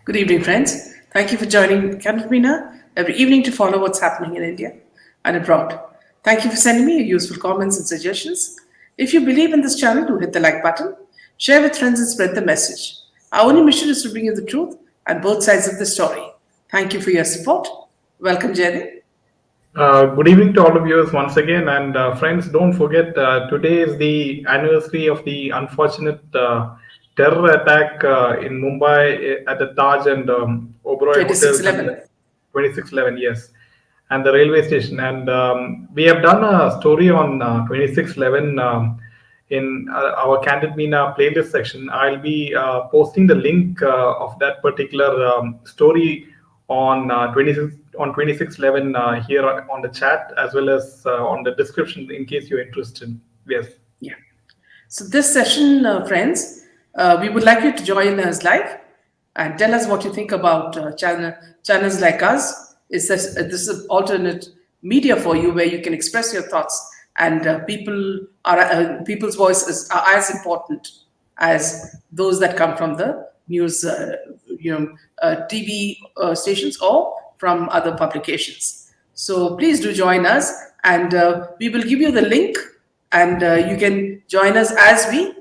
Good evening, friends. Thank you for joining Cantabina every evening to follow what's happening in India and abroad. Thank you for sending me your useful comments and suggestions. If you believe in this channel, do hit the like button, share with friends, and spread the message. Our only mission is to bring you the truth and both sides of the story. Thank you for your support. Welcome, Jaydeep. Good evening to all of you once again, and friends. Don't forget, today is the anniversary of the unfortunate terror attack in Mumbai at the Taj and Oberoi hotels and 2611. 2611. Yes, and the railway station. And we have done a story on 2611 in our Candid Meena playlist section. I'll be posting the link of that particular story on 2611 here on the chat, as well as on the description in case you're interested. Yes. Yeah. So this session, friends, we would like you to join us live and tell us what you think about channels like us. This is alternate media for you where you can express your thoughts, and people's voices are as important as those that come from the news, TV stations or from other publications. So please do join us, and we will give you the link, and you can join us as we,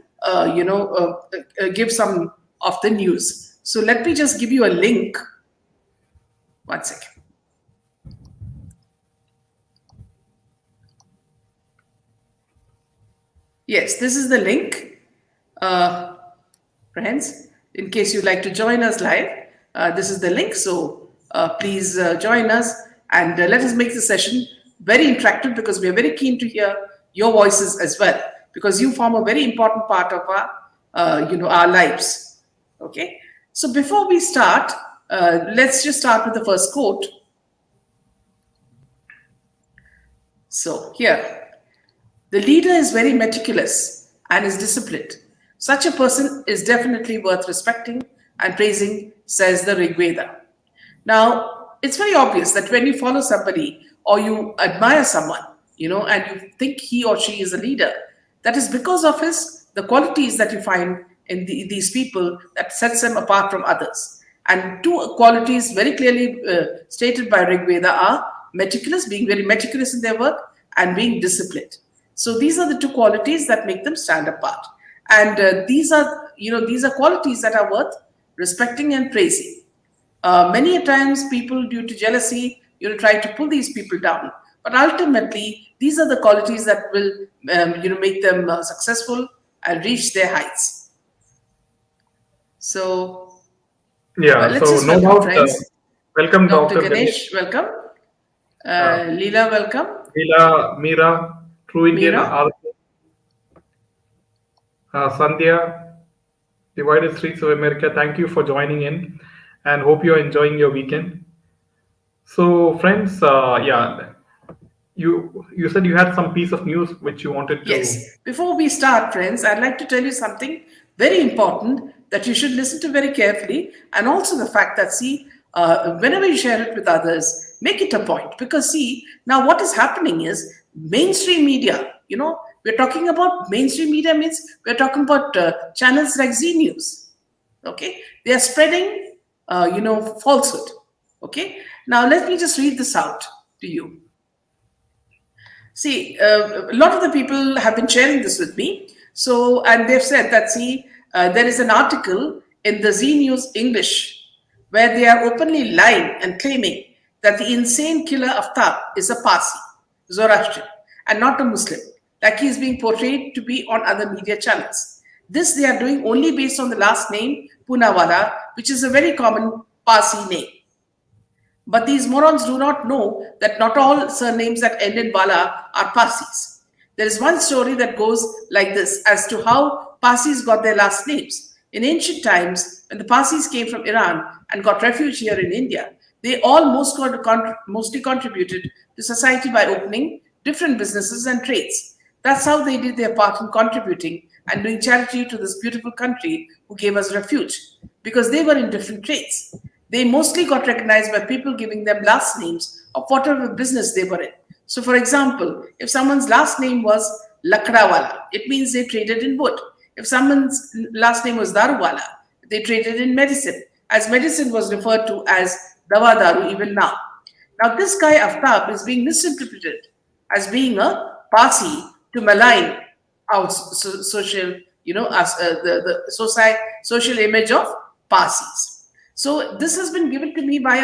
give some of the news. So let me just give you a link. One second. Yes, this is the link, friends. In case you'd like to join us live, this is the link. So please join us, and let us make the session very interactive, because we are very keen to hear your voices as well, because you form a very important part of our lives. Okay. So before we start, let's just start with the first quote. So here. The leader is very meticulous and is disciplined. Such a person is definitely worth respecting and praising, says the Rig Veda. Now, it's very obvious that when you follow somebody or you admire someone, and you think he or she is a leader, that is because of the qualities that you find in these people that sets them apart from others. And two qualities very clearly stated by Rig Veda are meticulous, being very meticulous in their work, and being disciplined. So these are the two qualities that make them stand apart, and these are qualities that are worth respecting and praising. Many a times, people, due to jealousy, try to pull these people down, but ultimately, these are the qualities that will make them successful and reach their heights. So yeah, let's so just no welcome doubt. friends. Welcome, Dr. Dr. Ganesh, welcome. Leela, welcome. Leela, Meera, True Indian, Meera. Sandhya, Divided Streets of America. Thank you for joining in, and hope you are enjoying your weekend. So, friends, you said you had some piece of news which you wanted to. Yes. Before we start, friends, I'd like to tell you something very important that you should listen to very carefully, and also the fact that, whenever you share it with others, make it a point, because now what is happening is mainstream media. We're talking about mainstream media means we're talking about channels like Z News. Okay, they are spreading, falsehood. Okay, now let me just read this out to you. A lot of the people have been sharing this with me. So, and they've said that, there is an article in the Z News English where they are openly lying and claiming that the insane killer Aftab is a Parsi, Zoroastrian, and not a Muslim, like he is being portrayed to be on other media channels. This they are doing only based on the last name, Poonawalla, which is a very common Parsi name. But these morons do not know that not all surnames that end in Wala are Parsis. There is one story that goes like this as to how Parsis got their last names. In ancient times, when the Parsis came from Iran and got refuge here in India, they all mostly contributed to society by opening different businesses and trades. That's how they did their part in contributing and doing charity to this beautiful country who gave us refuge, because they were in different trades. They mostly got recognized by people giving them last names of whatever business they were in. So, for example, if someone's last name was Lakdawala, it means they traded in wood. If someone's last name was Daruwala, they traded in medicine. as medicine was referred to as dawa daru even now. Now, this guy Aftab is being misinterpreted as being a Parsi to malign our social, as the social image of Parsis. So this has been given to me by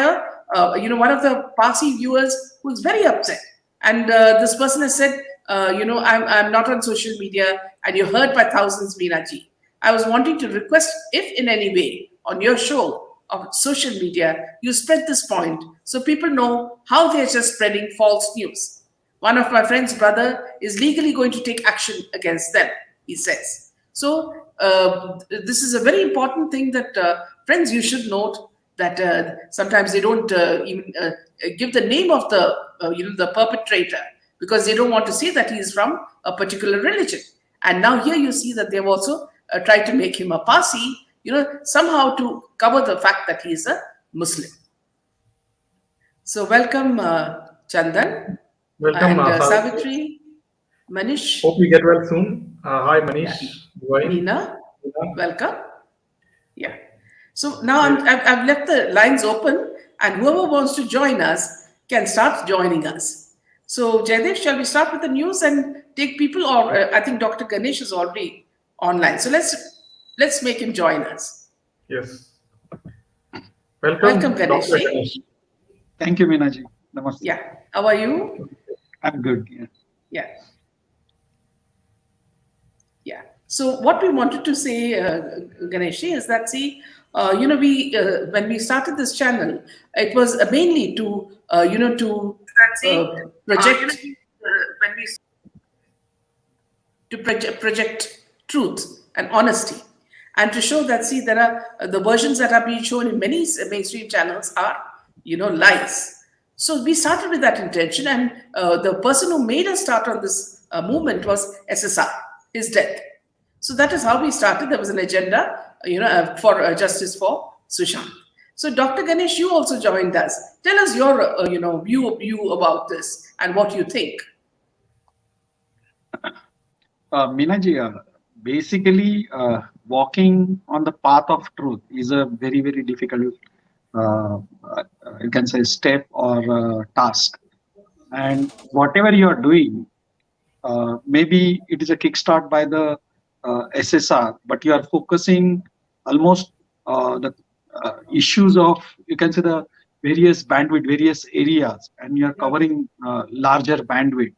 one of the Parsi viewers who is very upset, and this person has said, I'm not on social media, and you're heard by thousands, Meenaji. I was wanting to request if in any way on your show of social media you spread this point so people know how they're just spreading false news. One of my friend's brother is legally going to take action against them, he says. So this is a very important thing that friends, you should note that sometimes they don't even give the name of the perpetrator because they don't want to say that he is from a particular religion. And now here you see that they've also tried to make him a Parsi, somehow to cover the fact that he is a Muslim. So welcome, Chandan. Welcome, And Savitri, Manish. Hope you get well soon. Hi, Manish. Nina, welcome. Yeah. So now I've left the lines open, and whoever wants to join us can start joining us. So Jaidev, shall we start with the news and take people, or I think Dr. Ganesh is already online. So let's make him join us. Yes. Welcome Ganesh. Dr. Ganesh. Thank you, Meenaji. Namaste. Yeah. How are you? I'm good. Yeah. Yeah. Yeah. So what we wanted to say, Ganeshi, is that we when we started this channel, it was mainly to project truth and honesty, and to show that there are the versions that are being shown in many mainstream channels are lies. So we started with that intention, and the person who made us start on this movement was SSR, his death. So that is how we started. There was an agenda, for justice for Sushant. So Dr. Ganesh, you also joined us. Tell us your, view about this and what you think. Meenaji, basically, walking on the path of truth is a very, very difficult, you can say, step or task. And whatever you are doing, maybe it is a kickstart by the SSR, but you are focusing almost the issues of, you can say, the various bandwidth, various areas, and you are covering larger bandwidth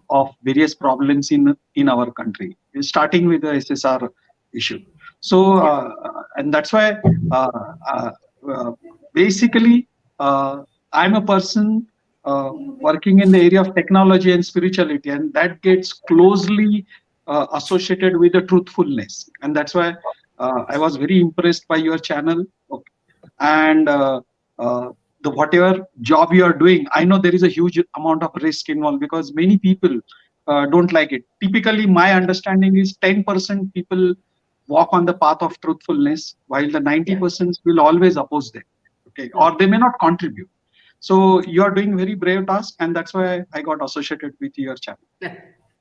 of various problems in our country, starting with the SSR issue. So, and that's why basically I'm a person working in the area of technology and spirituality, and that gets closely associated with the truthfulness. And that's why I was very impressed by your channel. Okay. And the whatever job you are doing, I know there is a huge amount of risk involved because many people don't like it. Typically, my understanding is 10% people walk on the path of truthfulness, while the 90% will always oppose them. Okay, or they may not contribute. So you are doing very brave task, and that's why I got associated with your channel.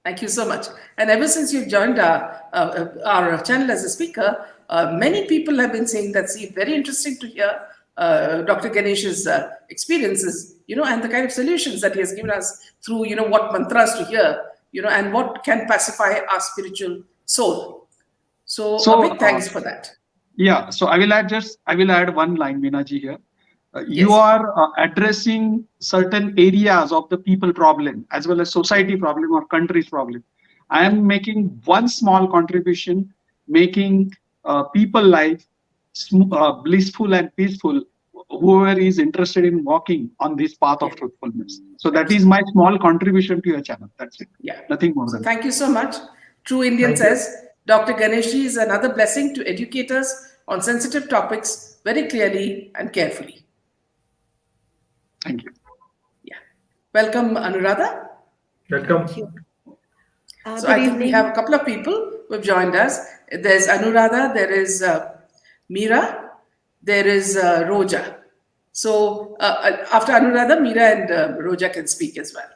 Thank you so much. And ever since you've joined our channel as a speaker, many people have been saying that, very interesting to hear Dr. Ganesh's experiences, and the kind of solutions that he has given us through, what mantras to hear, and what can pacify our spiritual soul. So a big thanks for that. Yeah. So I will add one line, Meenaji, here. Yes. You are addressing certain areas of the people problem as well as society problem or country's problem. I am making one small contribution, making people life blissful and peaceful, whoever is interested in walking on this path of truthfulness. So that is my small contribution to your channel. That's it. Yeah. Nothing more than Thank you so much. True Indian says, Dr. Ganeshi is another blessing to educate us on sensitive topics very clearly and carefully. Thank you. Yeah. Welcome, Anuradha. Welcome. Thank you. So I think we have a couple of people who have joined us. There's Anuradha, there is Meera, there is Roja. So after Anuradha, Meera and Roja can speak as well.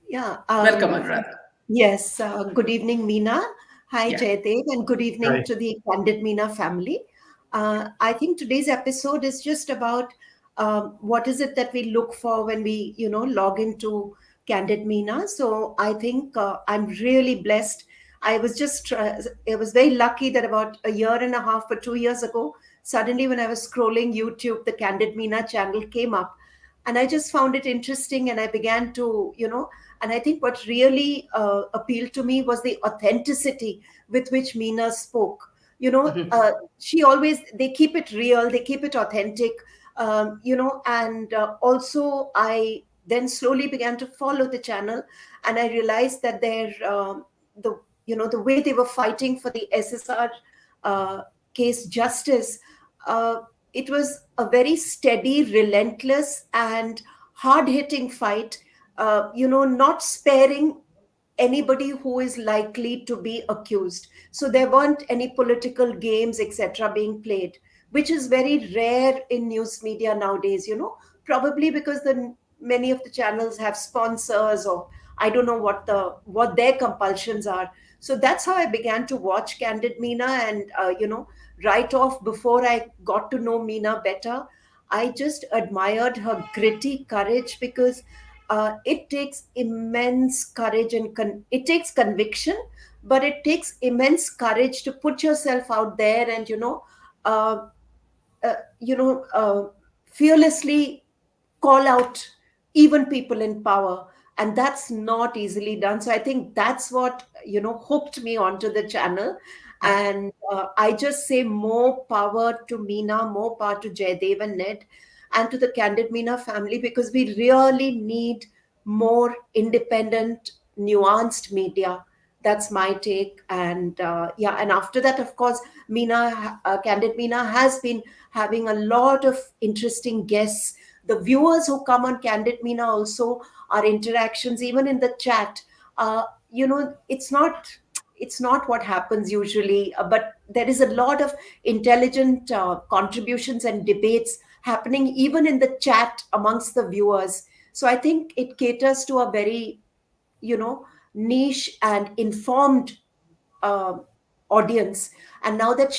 Yeah. Welcome, Anuradha. Yes. Good evening, Meena. Hi, Yeah. Jaidev, and good evening Hi. to the Candid Meena family. I think today's episode is just about what is it that we look for when we, log into Candid Meena. So I think I'm really blessed. I was very lucky that about a year and a half or 2 years ago, suddenly when I was scrolling YouTube, the Candid Meena channel came up. And I just found it interesting, and I began to, and I think what really appealed to me was the authenticity with which Meena spoke. She always, they keep it real, they keep it authentic, and also I then slowly began to follow the channel, and I realized that the way they were fighting for the SSR uh, case justice, uh, it was a very steady, relentless, and hard hitting fight, not sparing anybody who is likely to be accused. So there weren't any political games, etc., being played, which is very rare in news media nowadays, probably because many of the channels have sponsors, or I don't know what their compulsions are. So that's how I began to watch Candid Meena, and right off, before I got to know Meena better, I just admired her gritty courage, because it takes immense courage, and it takes conviction, but it takes immense courage to put yourself out there and uh, uh, you know uh, fearlessly call out even people in power, and that's not easily done. So I think that's what hooked me onto the channel. And I just say more power to Meena, more power to Jaydev and Ned, and to the Candid Meena family, because we really need more independent, nuanced media. That's my take. And yeah, and after that, of course, Candid Meena has been having a lot of interesting guests. The viewers who come on Candid Meena also, our interactions, even in the chat, it's not what happens usually, but there is a lot of intelligent contributions and debates happening even in the chat amongst the viewers. So I think it caters to a very niche and informed uh, audience. And now that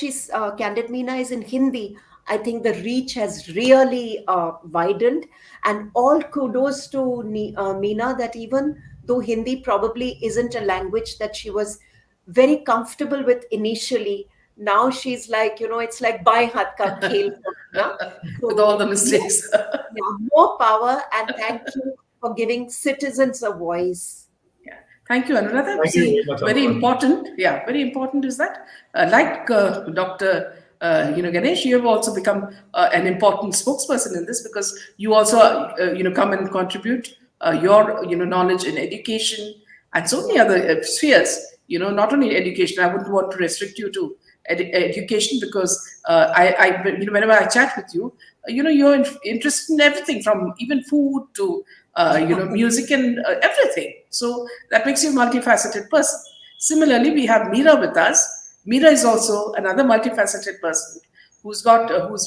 Candid Meena is in Hindi, I think the reach has really widened. And all kudos to Meena, that even though Hindi probably isn't a language that she was very comfortable with initially, now she's like, it's like bhai hath ka khel for Meena. With all So the mistakes. yeah, more power, and thank you for giving citizens a voice. Yeah. Thank you, Anuradha. Thank you very See, much, very Anuradha. important. Yeah, very important is that, like Dr. Ganesh, you have also become an important spokesperson in this, because you also, come and contribute your, knowledge in education and so many Yeah. other spheres. Not only education. I wouldn't want to restrict you to education, because whenever I chat with you, you're interested in everything from even food to music and everything. So that makes you a multifaceted person. Similarly, we have Meera with us. Meera is also another multifaceted person who's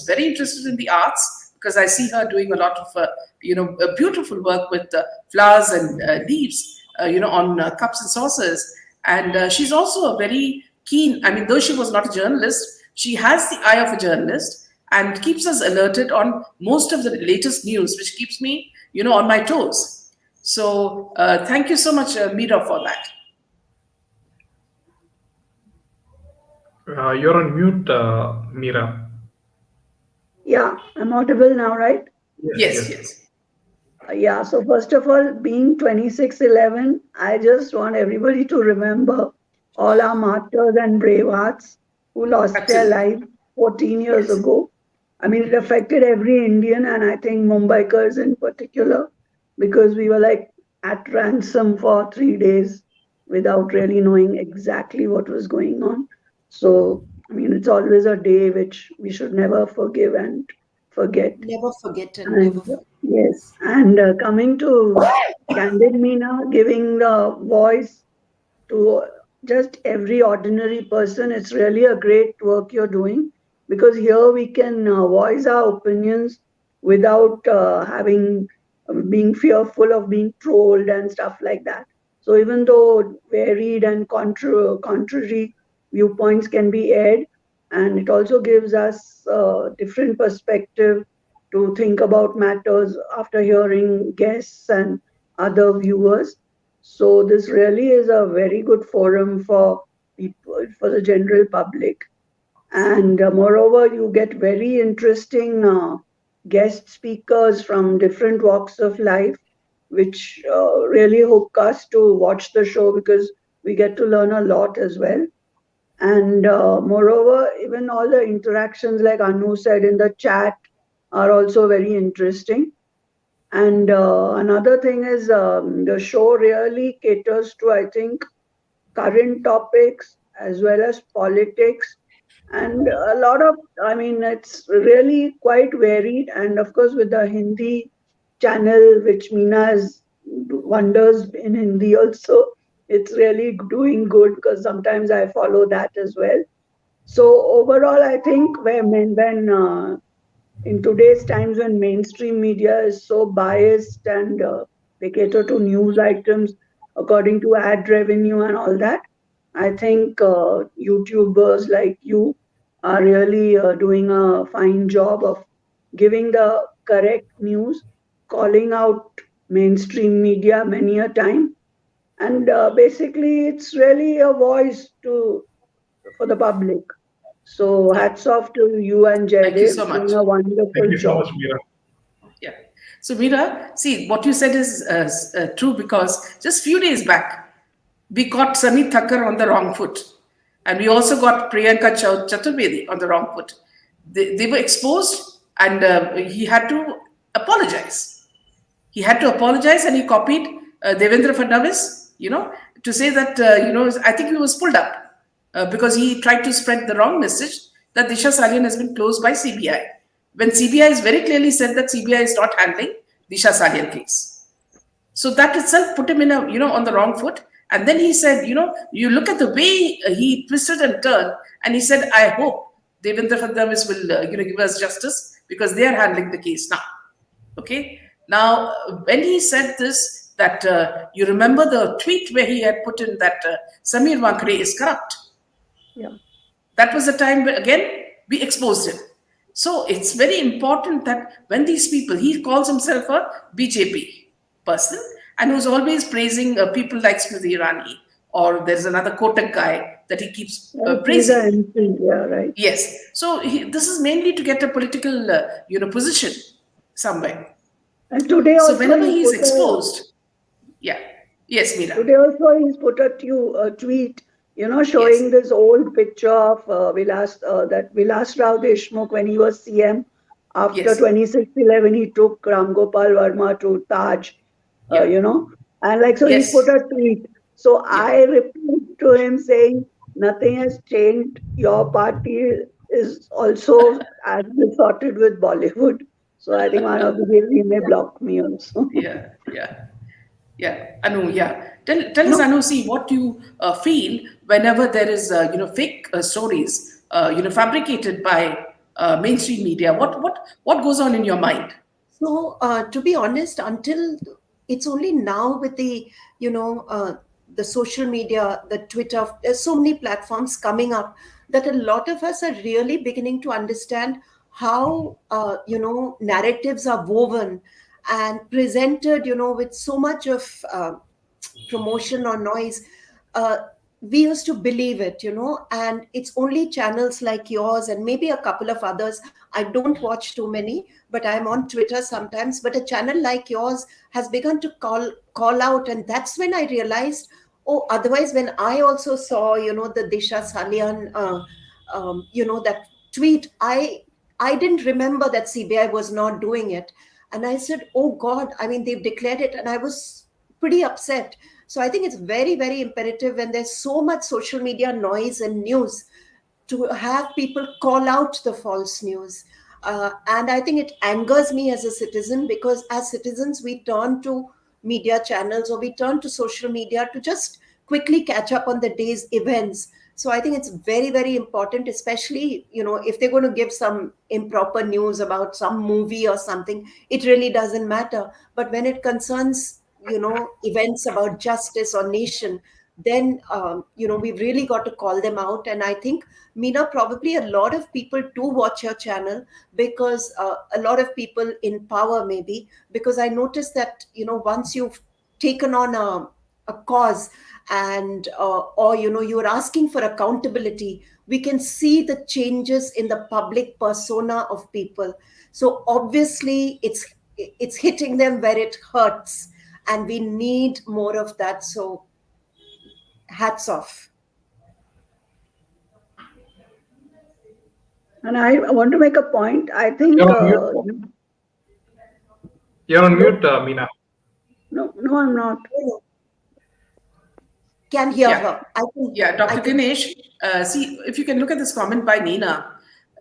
very interested in the arts, because I see her doing a lot of beautiful work with flowers and leaves, on cups and saucers. And she's also a very keen. I mean, though she was not a journalist, she has the eye of a journalist and keeps us alerted on most of the latest news, which keeps me, on my toes. So thank you so much, Meera, for that. You're on mute, Mira. Yeah, I'm audible now, right? Yes, Yes, yes. yes. Yeah, so first of all, being 2611, I just want everybody to remember all our martyrs and brave hearts who lost their Absolutely. lives 14 years Yes. ago. I mean, it affected every Indian, and I think Mumbaikars in particular, because we were like at ransom for 3 days without really knowing exactly what was going on. So, I mean, it's always a day which we should never forgive and forget. Never forget and And never forget. yes, and coming to Candid Meena, giving the voice to just every ordinary person, it's really a great work you're doing, because here we can voice our opinions without having being fearful of being trolled and stuff like that. So even though varied and contrary viewpoints can be aired, and it also gives us a different perspective to think about matters after hearing guests and other viewers. So this really is a very good forum for people, for the general public. And moreover, you get very interesting guest speakers from different walks of life, which really hook us to watch the show because we get to learn a lot as well. And moreover, even all the interactions, like Anu said in the chat, are also very interesting. And another thing is the show really caters to, I think, current topics as well as politics and a lot of, I mean, it's really quite varied. And of course, with the Hindi channel, which Meena has wonders in Hindi also, it's really doing good because sometimes I follow that as well. So overall, I think when in today's times when mainstream media is so biased and they cater to news items according to ad revenue and all that, I think YouTubers like you are really doing a fine job of giving the correct news, calling out mainstream media many a time, and basically it's really a voice to for the public. So Yeah. hats off to you and Thank you Jaydev so much. doing a Thank wonderful you so job. much, Meera. Yeah. So Meera, see what you said is true because just few days back we caught Sunny Thakkar on the wrong foot, and we also got Priyanka Chaturvedi on the wrong foot. They were exposed, and he had to apologize. He had to apologize, and he copied Devendra Fadnavis, to say that I think he was pulled up because he tried to spread the wrong message that Disha Salian has been closed by CBI, when CBI has very clearly said that CBI is not handling Disha Salian case. So that itself put him in on the wrong foot. And then he said, you look at the way he twisted and turned, and he said, I hope Devendra Fadnavis will, give us justice because they are handling the case now. Okay. Now, when he said this, that you remember the tweet where he had put in that Samir Wankre is corrupt. Yeah. That was the time where, again, we exposed him. So it's very important that when these people, he calls himself a BJP person and who's always praising people like Smriti Irani, or there's another Kotak guy that he keeps Right, he's praising. an MP, yeah, right. Yes. So this is mainly to get a political, position somewhere. And today So also whenever he's he's put a exposed, yeah. Yes, Meera. today also he's put a tweet, showing Yes. this old picture of that Vilas Rao Deshmukh when he was CM. After Yes. 26/11, he took Ram Gopal Verma to Taj, Yeah. and like so he's put Yes. a tweet. So Yeah. I replied to him saying, nothing has changed. Your party is also as sorted with Bollywood. So I think one of the days he may block me also. Yeah. Yeah. Yeah, Anu. Yeah, tell us, No, Anu. See what you feel whenever there is, fake stories, fabricated by mainstream media. What goes on in your mind? So, to be honest, until it's only now with you know, the social media, the Twitter, there's so many platforms coming up that a lot of us are really beginning to understand how, narratives are woven and presented, with so much of promotion or noise. uh, we used to believe it, and it's only channels like yours and maybe a couple of others. I don't watch too many, but I'm on Twitter sometimes. But a channel like yours has begun to call out, and that's when I realized, oh, otherwise, when I also saw, the Disha Salian, that tweet, I didn't remember that CBI was not doing it, and I said, oh God, I mean, they've declared it, and I was pretty upset. So I think it's very, very imperative when there's so much social media noise and news to have people call out the false news. And I think it angers me as a citizen, because as citizens, we turn to media channels or we turn to social media to just quickly catch up on the day's events. So I think it's very, very important, especially, if they're going to give some improper news about some movie or something, it really doesn't matter. But when it concerns, events about justice or nation, then we've really got to call them out. And I think, Meena, probably a lot of people do watch your channel because a lot of people in power, maybe, because I noticed that once you've taken on a cause, and or you're asking for accountability, we can see the changes in the public persona of people. So obviously it's hitting them where it hurts, and we need more of that. So hats off. And I want to make a point. I think You're on mute. You're on mute, Meena. no, I'm not. Can hear Yeah. her. I think. Yeah, Dr. I think- Ganesh, see, if you can look at this comment by Nina.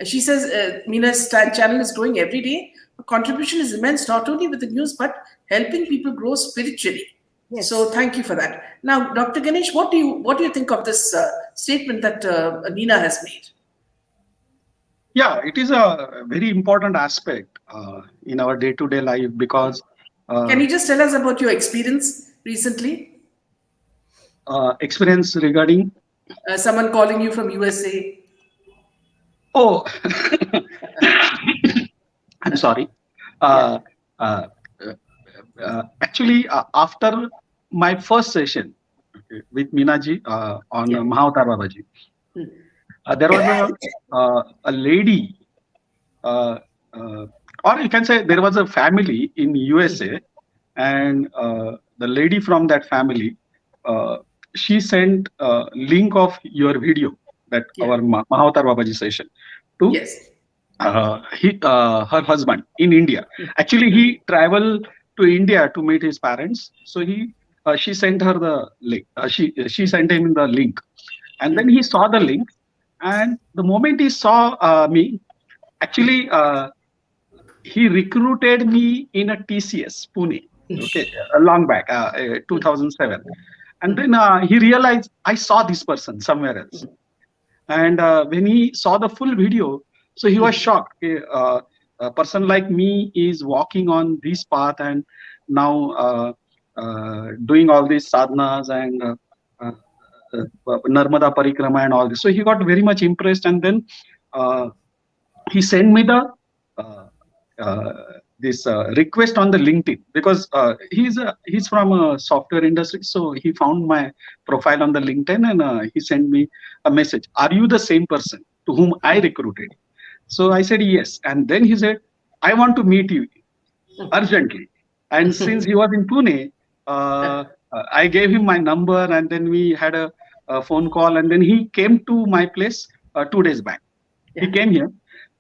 She says Mina's channel is growing every day. Her contribution is immense, not only with the news, but helping people grow spiritually. Yes. So thank you for that. Now, Dr. Ganesh, what do you think of this statement that Nina has made? Yeah, it is a very important aspect in our day-to-day life because Can you just tell us about your experience recently? experience regarding Someone calling you from USA. oh I'm sorry. Actually, after my first session with Minaji on Mahavatar Babaji, there was a lady, or you can say there was a family in USA, and the lady from that family, she sent a link of your video, that our Mahavatar Babaji session, to Yes. her husband in India. Actually, he traveled to India to meet his parents. So she sent her the link. She sent him the link, and then he saw the link. And the moment he saw me, actually, he recruited me in a TCS Pune. Okay, a long back, 2007. And then he realized I saw this person somewhere else. And when he saw the full video, so he was shocked. A person like me is walking on this path and now doing all these sadhanas and Narmada Parikrama and all this. So he got very much impressed, and then he sent me the this request on the LinkedIn, because he's from a software industry. So he found my profile on the LinkedIn, and he sent me a message. Are you the same person to whom I recruited? So I said yes. And then he said, I want to meet you urgently. And since he was in Pune, I gave him my number, and then we had a phone call, and then he came to my place 2 days back. He came here,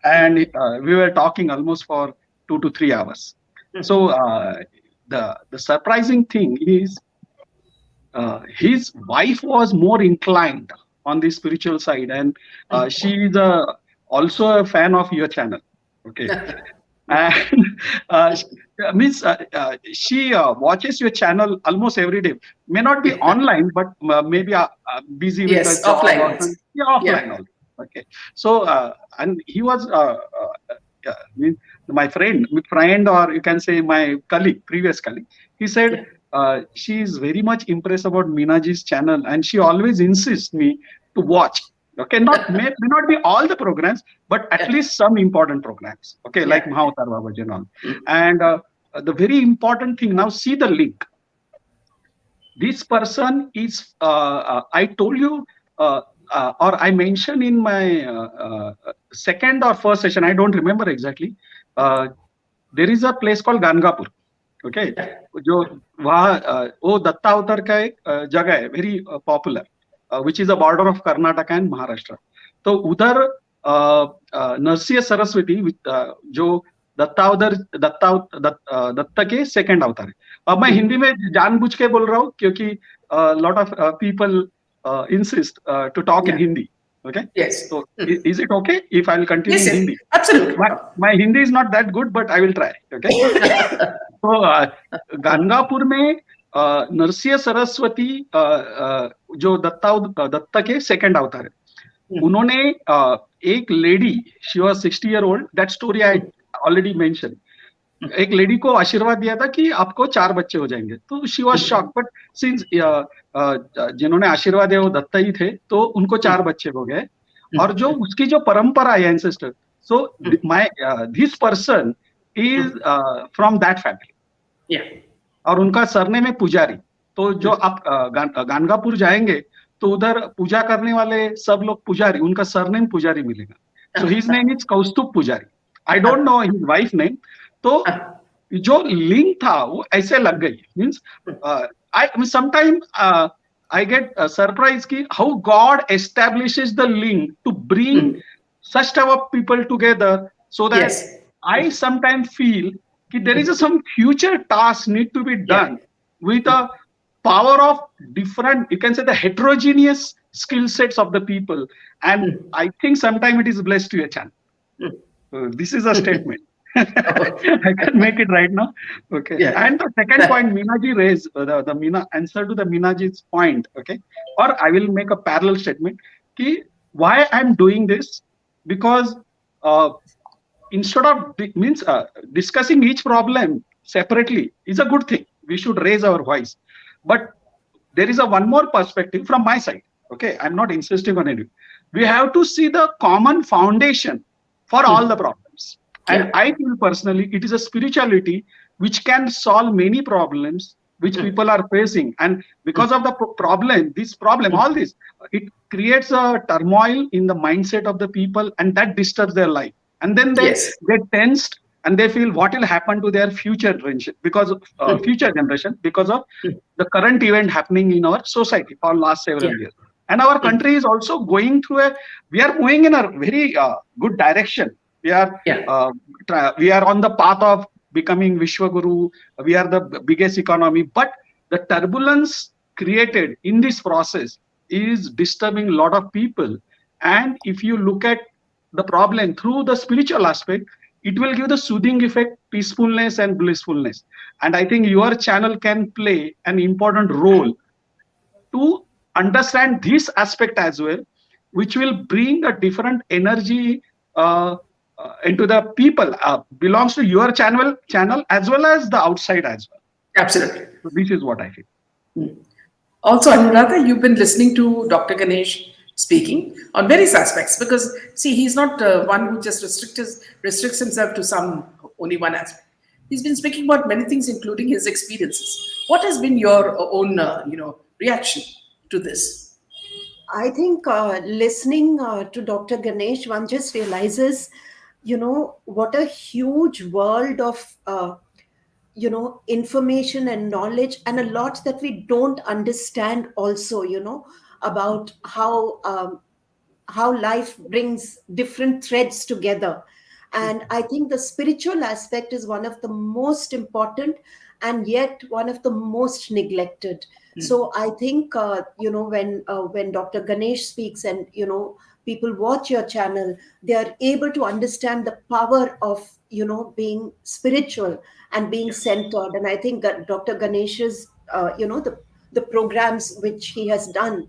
and we were talking almost for 2 to 3 hours. So the surprising thing is his wife was more inclined on the spiritual side, and she is also a fan of your channel. Okay. And she watches your channel almost every day. May not be online, but maybe busy with the job. Offline. Offline also. Okay. So and he was my friend, or you can say my colleague, previous colleague. He said she is very much impressed about Meenaji's channel, and she always insists me to watch. Okay, may not be all the programs, but at least some important programs. Okay, like Mahavatar Babaji and all. And the very important thing, now see the link. This person is, I told you, or I mentioned in my second or first session, I don't remember exactly. There is a place called Gangapur. Okay, जो वहाँ वो दत्ता अवतार का एक जगह है, very popular. Which is a border of Karnataka and Maharashtra. तो उधर नरसिंह सरस्वती जो दत्ता के सेकंड अवतार है. अब मैं हिंदी में जानबूझ के बोल रहा हूँ क्योंकि lot of people insist to talk in Hindi. Okay. Yes. So is it okay if I will continue in Hindi? Absolutely. My Hindi is not that good, but I will try. Okay. So Gangapur में नरसिंह सरस्वती जो दत्ता के second अवतार है, उन्होंने एक lady, she was 60 years old, that story I already mention. एक lady को आशीर्वाद दिया था कि आपको 4 बच्चे हो जाएंगे, तो she was shock, but since जिन्होंने आशीर्वाद दिया वो दत्ता ही थे, तो उनको 4 बच्चे हो गए। और जो उसकी जो परंपरा है ancestor, so my this person is from that family, Yeah. और उनका सरनेम है पुजारी। तो जो आप गानगापुर जाएंगे तो उधर पूजा करने वाले सब लोग पुजारी, उनका सरनेम पुजारी मिलेगा। So his name is Kaustubh Pujari. I don't know his wife name. तो जो लिंक था वो ऐसे लग गई, means I sometime I get surprise कि how God establishes the link to bring such type of people together, so that Yes. I sometimes feel that there is some future task need to be done with a power of different, you can say, the heterogeneous skill sets of the people. And I think sometimes it is blessed to your channel. This is a statement. I can make it right now. Okay. Yeah. And the second point Meenaji raised, the Meena answer to the Meenaji's point. Okay. Or I will make a parallel statement. Ki why I'm doing this? Because instead of discussing each problem separately is a good thing. We should raise our voice. But there is a one more perspective from my side. Okay, I'm not insisting on it. We have to see the common foundation for all the problems. And I feel personally it is a spirituality which can solve many problems which people are facing. And because of the all this, it creates a turmoil in the mindset of the people, and that disturbs their life. And then they get tensed, and they feel what will happen to their future generation because of because of the current event happening in our society for last several years. And our country is also going through we are moving in a very good direction. We are on the path of becoming Vishwaguru. We are the biggest economy, but the turbulence created in this process is disturbing a lot of people. And if you look at the problem through the spiritual aspect, it will give the soothing effect, peacefulness and blissfulness. And I think your channel can play an important role to understand this aspect as well, which will bring a different energy into the people belongs to your channel as well as the outside as well. Absolutely. So this is what I feel. Also, Anuradha, you've been listening to Dr. Ganesh speaking on various aspects, because see, he's not one who just restricts himself to only one aspect. He's been speaking about many things, including his experiences. What has been your own reaction to this? I think listening to Dr. Ganesh, one just realizes, what a huge world of, information and knowledge, and a lot that we don't understand also, about how life brings different threads together. And I think the spiritual aspect is one of the most important, and yet one of the most neglected. So I think when Dr. Ganesh speaks, and people watch your channel, they are able to understand the power of being spiritual and being centered. And I think that Dr. Ganesh's the programs which he has done,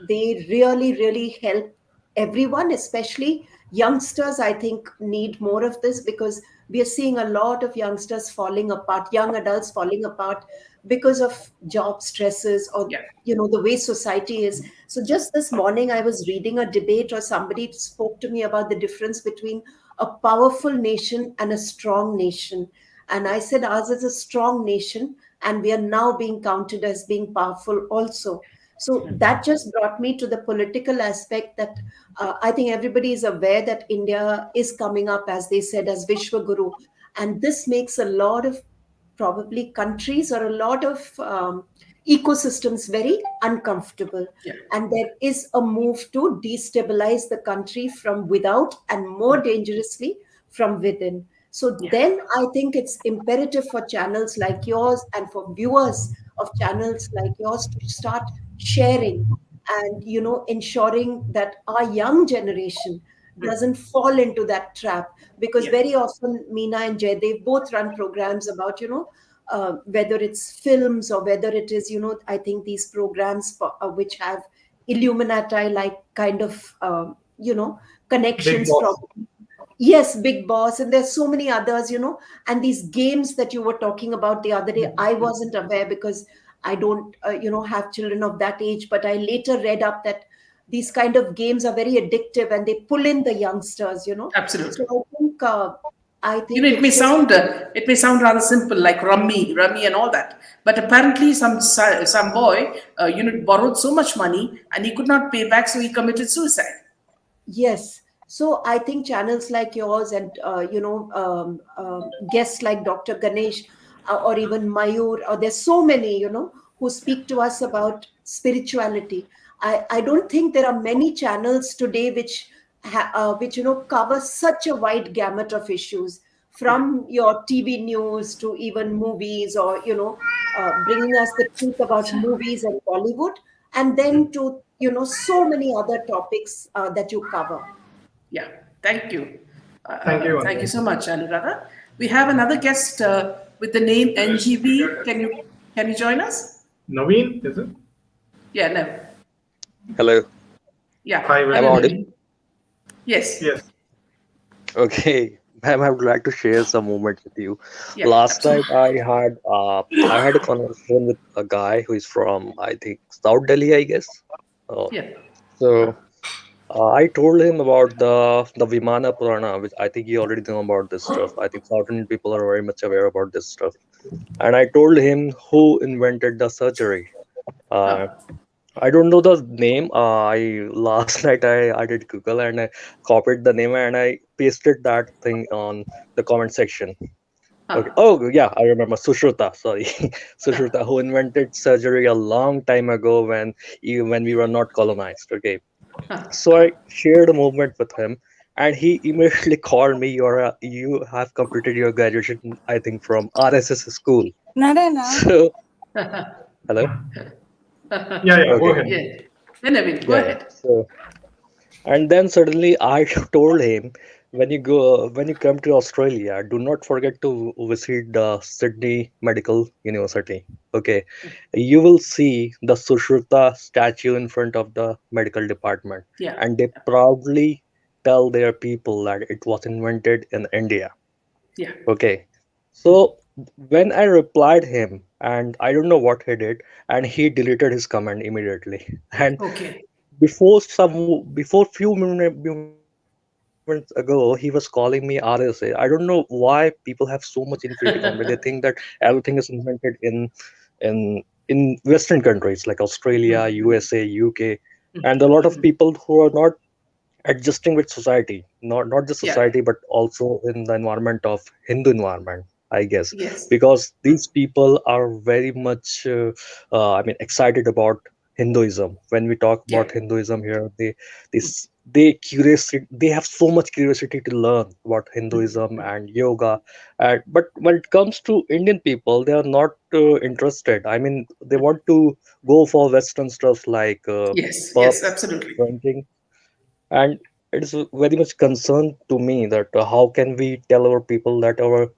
they really, really help everyone, especially youngsters. I think need more of this, because we are seeing a lot of youngsters falling apart, young adults falling apart because of job stresses, or the way society is. So just this morning I was reading a debate, or somebody spoke to me about the difference between a powerful nation and a strong nation. And I said ours is a strong nation, and we are now being counted as being powerful also. So that just brought me to the political aspect, that I think everybody is aware that India is coming up, as they said, as Vishwaguru. And this makes a lot of probably countries, or a lot of ecosystems very uncomfortable. And there is a move to destabilize the country from without, and more dangerously from within. So then I think it's imperative for channels like yours, and for viewers of channels like yours, to start sharing, and ensuring that our young generation doesn't fall into that trap. Because very often Meena and Jay, they both run programs about whether it's films, or whether it is I think these programs which have Illuminati like kind of connections, probably. Yes, Big Boss, and there's so many others, and these games that you were talking about the other day, I wasn't aware because I don't, have children of that age, but I later read up that these kind of games are very addictive and they pull in the youngsters. So Absolutely. I think It may it's just, sound rather simple, like rummy, and all that. But apparently, some boy, borrowed so much money and he could not pay back, so he committed suicide. yes. So I think channels like yours and guests like Dr. Ganesh or even Mayur, or there's so many who speak to us about spirituality. I don't think there are many channels today which cover such a wide gamut of issues, Yeah, from your TV news to even movies, or bringing us the truth about movies and Bollywood, and then to so many other topics that you cover. yeah. Thank you. Thank you, Thank you Anand. so much, Anuradha. We have another guest with the name NGB. Can you join us? Naveen, is it? Yeah, no. Hello, Yeah. Hi, I'm Hello, welcome. audible. Naveen. Yes. Yes. Okay, ma'am, I would like to share some moments with you. Yeah. Last night, Absolutely. I had a conversation with a guy who is from, I think, South Delhi, I guess. Uh, Yeah. so I told him about the Vimana Purana, which I think he already know about this stuff. I think South Indian people are very much aware about this stuff. And I told him who invented the surgery. Huh. Uh, I don't know the name. I last night I did Google and I copied the name and I pasted that thing on the comment section. Okay. Huh. Oh yeah, I remember Sushruta. Sorry, Huh. Sushruta, who invented surgery a long time ago when we were not colonized. Okay. Huh. So I shared a movement with him, and he immediately called me. You have completed your graduation, I think, from RSS school. So hello. Yeah, yeah, go Okay. ahead. Yeah. Then Naveen, go Yeah, yeah. ahead. So and then suddenly I told him, when you come to Australia, do not forget to visit the Sydney Medical University. Okay, you will see the Sushruta statue in front of the medical department, Yeah. and they proudly tell their people that it was invented in India. Yeah. Okay, so when I replied him, and I don't know what he did, and he deleted his comment immediately. And Okay. before few moments ago, he was calling me RSA. I don't know why people have so much inferiority complex. They think that everything is invented in Western countries like Australia, USA, UK, and a lot of people who are not adjusting with society, not just Yeah. society but also in the environment of Hindu environment, I guess, Yes. because these people are very much I mean excited about Hinduism. When we talk Yeah. about Hinduism here, they have so much curiosity to learn about Hinduism and yoga. But when it comes to Indian people, they are not interested. I mean, they want to go for Western stuff like Yes. Yes. pubs, Absolutely. drinking, and it is very much concern to me that how can we tell our people that our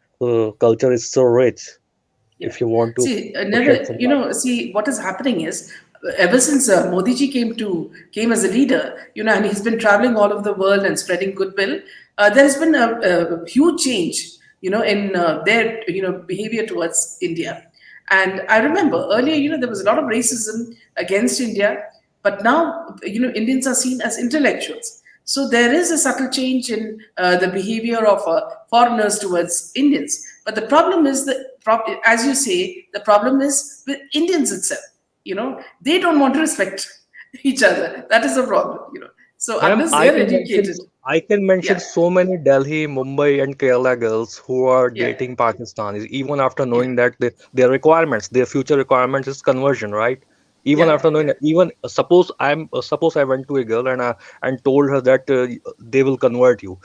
culture is so rich, Yeah. if you want to See, shed never, some light. see what is happening is, ever since Modi ji came as a leader, and he's been traveling all over the world and spreading goodwill. There has been a huge change, in their, behavior towards India. And I remember earlier, there was a lot of racism against India, but now, Indians are seen as intellectuals. So there is a subtle change in the behavior of foreigners towards Indians. But the problem is as you say, the problem is with Indians itself. They don't want to respect each other. That is the problem. So Ma'am, unless they're educated, I can mention yeah, so many Delhi, Mumbai, and Kerala girls who are yeah, dating Pakistanis, even after yeah, knowing that their requirements, their future requirements is conversion, right? Even yeah, after knowing that, even suppose I went to a girl and told her that they will convert you,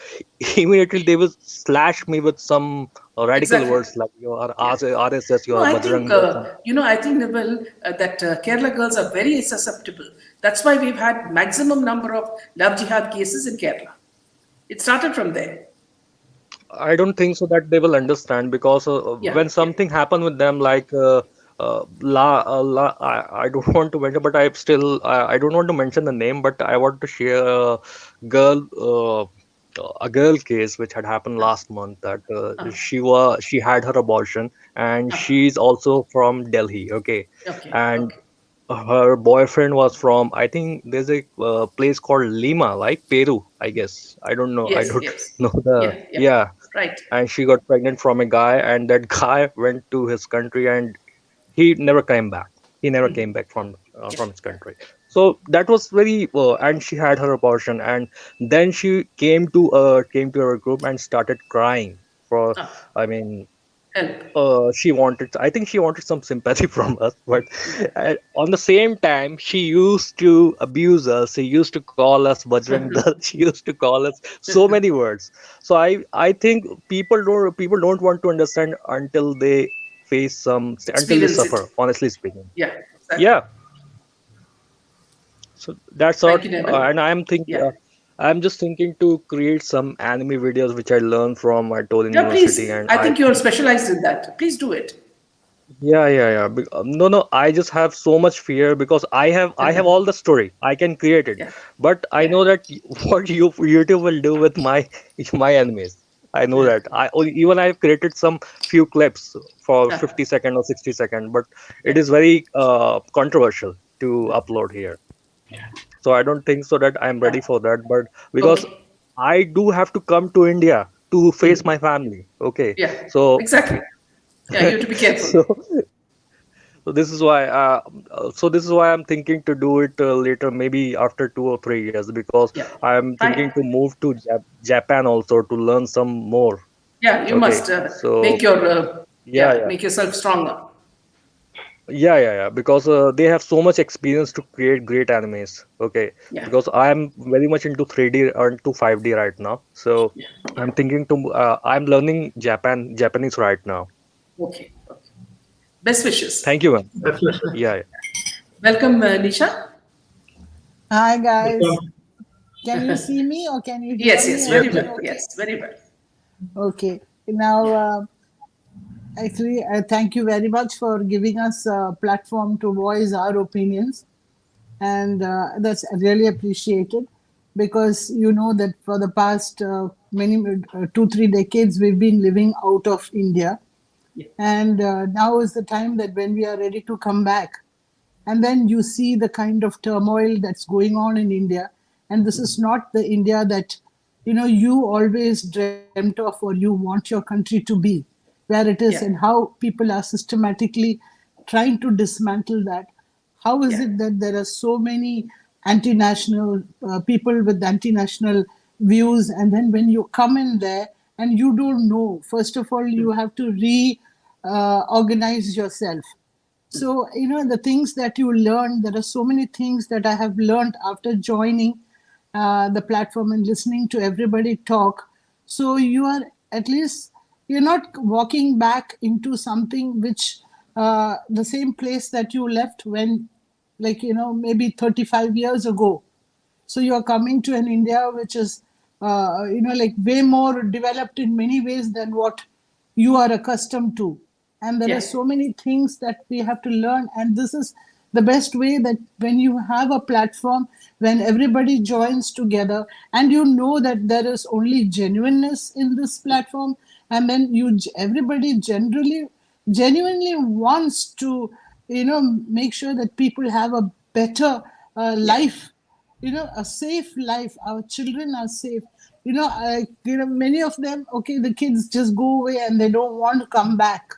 immediately they will slash me with some radical exactly. words like you are Yeah. RSS, you No, are I think, Bajrangi or something. I think, Nabil, that Kerala girls are very susceptible. That's why we've had maximum number of love jihad cases in Kerala. It started from there. I don't think so that they will understand because Yeah, when yeah, something happen with them like I don't want to mention, but I don't want to mention the name, but I want to share a girl. a girl case which had happened Uh, last month, that uh, she had her abortion, and uh, she's also from Delhi. Okay, okay, and okay. her boyfriend was from, I think there's a place called Lima, like Peru, I guess. I don't know. I Yes, don't yes. know the, Yeah, yeah. yeah. Right. And she got pregnant from a guy, and that guy went to his country, and he never came back. He never came back Yeah, from his yeah. country. So that was very and she had her abortion, and then she came to our group and started crying for, Uh, I mean, help. she wanted, I think she wanted some sympathy from us, but Yeah. on the same time she used to abuse us. She used to call us Bajrang Dal. She used to call us so many words. So I think people don't want to understand until they face until they Experience it. suffer, honestly speaking. Yeah, exactly. Yeah. So that's what, Thank you, Neville. and Yeah. I'm just thinking to create some anime videos which I learned from my Tolin Yeah, University, please. and I I, think you're specialized in that. Please do it. yeah, yeah, yeah. No, no, I just have so much fear because I have all the story. I can create it. Yeah, But I yeah. know that what YouTube will do with my my enemies. I know Yeah. that. Even I've created some few clips for Uh, 50-second or 60-second, but yeah. it is very controversial to upload here. So I don't think so that I'm ready Uh, for that. But because okay. I do have to come to India to face my family. Okay. Yeah, So exactly. Yeah, you have to be careful. so So this is why, this is why I'm thinking to do it later, maybe after 2 or 3 years, because Yeah. I'm thinking Fine. to move to Japan also to learn some more. Yeah, you Okay, must so make your yeah, yeah, yeah, make yourself stronger. yeah, yeah, yeah, because they have so much experience to create great animes. Okay, Yeah, because I'm very much into 3D and to 5D right now, so yeah, yeah. I'm thinking to I'm learning Japanese right now. Okay, okay. Best wishes. Thank you, man. That's Yeah, yeah. Welcome, Nisha. Hi guys. welcome. Can you see me or can you hear Yes, me? yes, very Yes, Everything yes. well. okay? Yes, very well. Okay. Now, actually, I thank you very much for giving us a platform to voice our opinions, and that's really appreciated because you know that for the past many 2 3 decades we've been living out of India, Yeah, and now is the time that when we are ready to come back, and then you see the kind of turmoil that's going on in India, and this is not the India that you always dreamt of or you want your country to be, where it is, and yeah, how people are systematically trying to dismantle that. How is yeah, it that there are so many anti-national people with anti-national views, and then when you come in there and you don't know, first of all you have to organize yourself. So the things that you learn, there are so many things that I have learned after joining the platform and listening to everybody talk. So you are, at least you're not walking back into something which the same place that you left when, like, maybe 35 years ago. So you're coming to an India which is like way more developed in many ways than what you are accustomed to. And there are yeah, so many things that we have to learn, and this is the best way, that when you have a platform, when everybody joins together and you know that there is only genuineness in this platform, and then everybody generally genuinely wants to make sure that people have a better yeah, life, a safe life. Our children are safe. Many of them, okay, the kids just go away and they don't want to come back,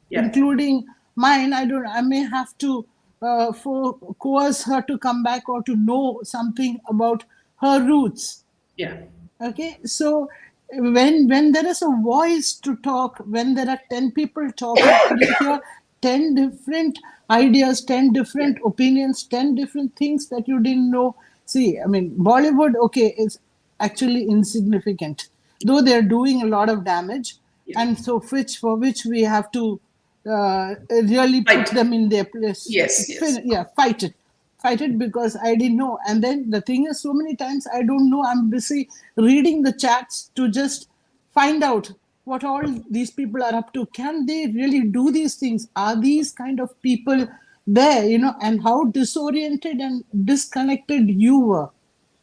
yeah, including mine. I may have to for coerce her to come back or to know something about her roots. yeah, Okay, so when there is a voice to talk, when there are 10 people talking and you hear 10 different ideas, 10 yeah, different opinions, 10 different things that you didn't know. See, I mean, Bollywood, okay, is actually insignificant, though they're doing a lot of damage, yeah. and so for which we have to really put Right. them in their place. Yes, yes. Yeah, fight it, because I didn't know. And then the thing is, so many times I don't know. I'm busy reading the chats to just find out what all these people are up to. Can they really do these things? Are these kind of people there? And how disoriented and disconnected you were.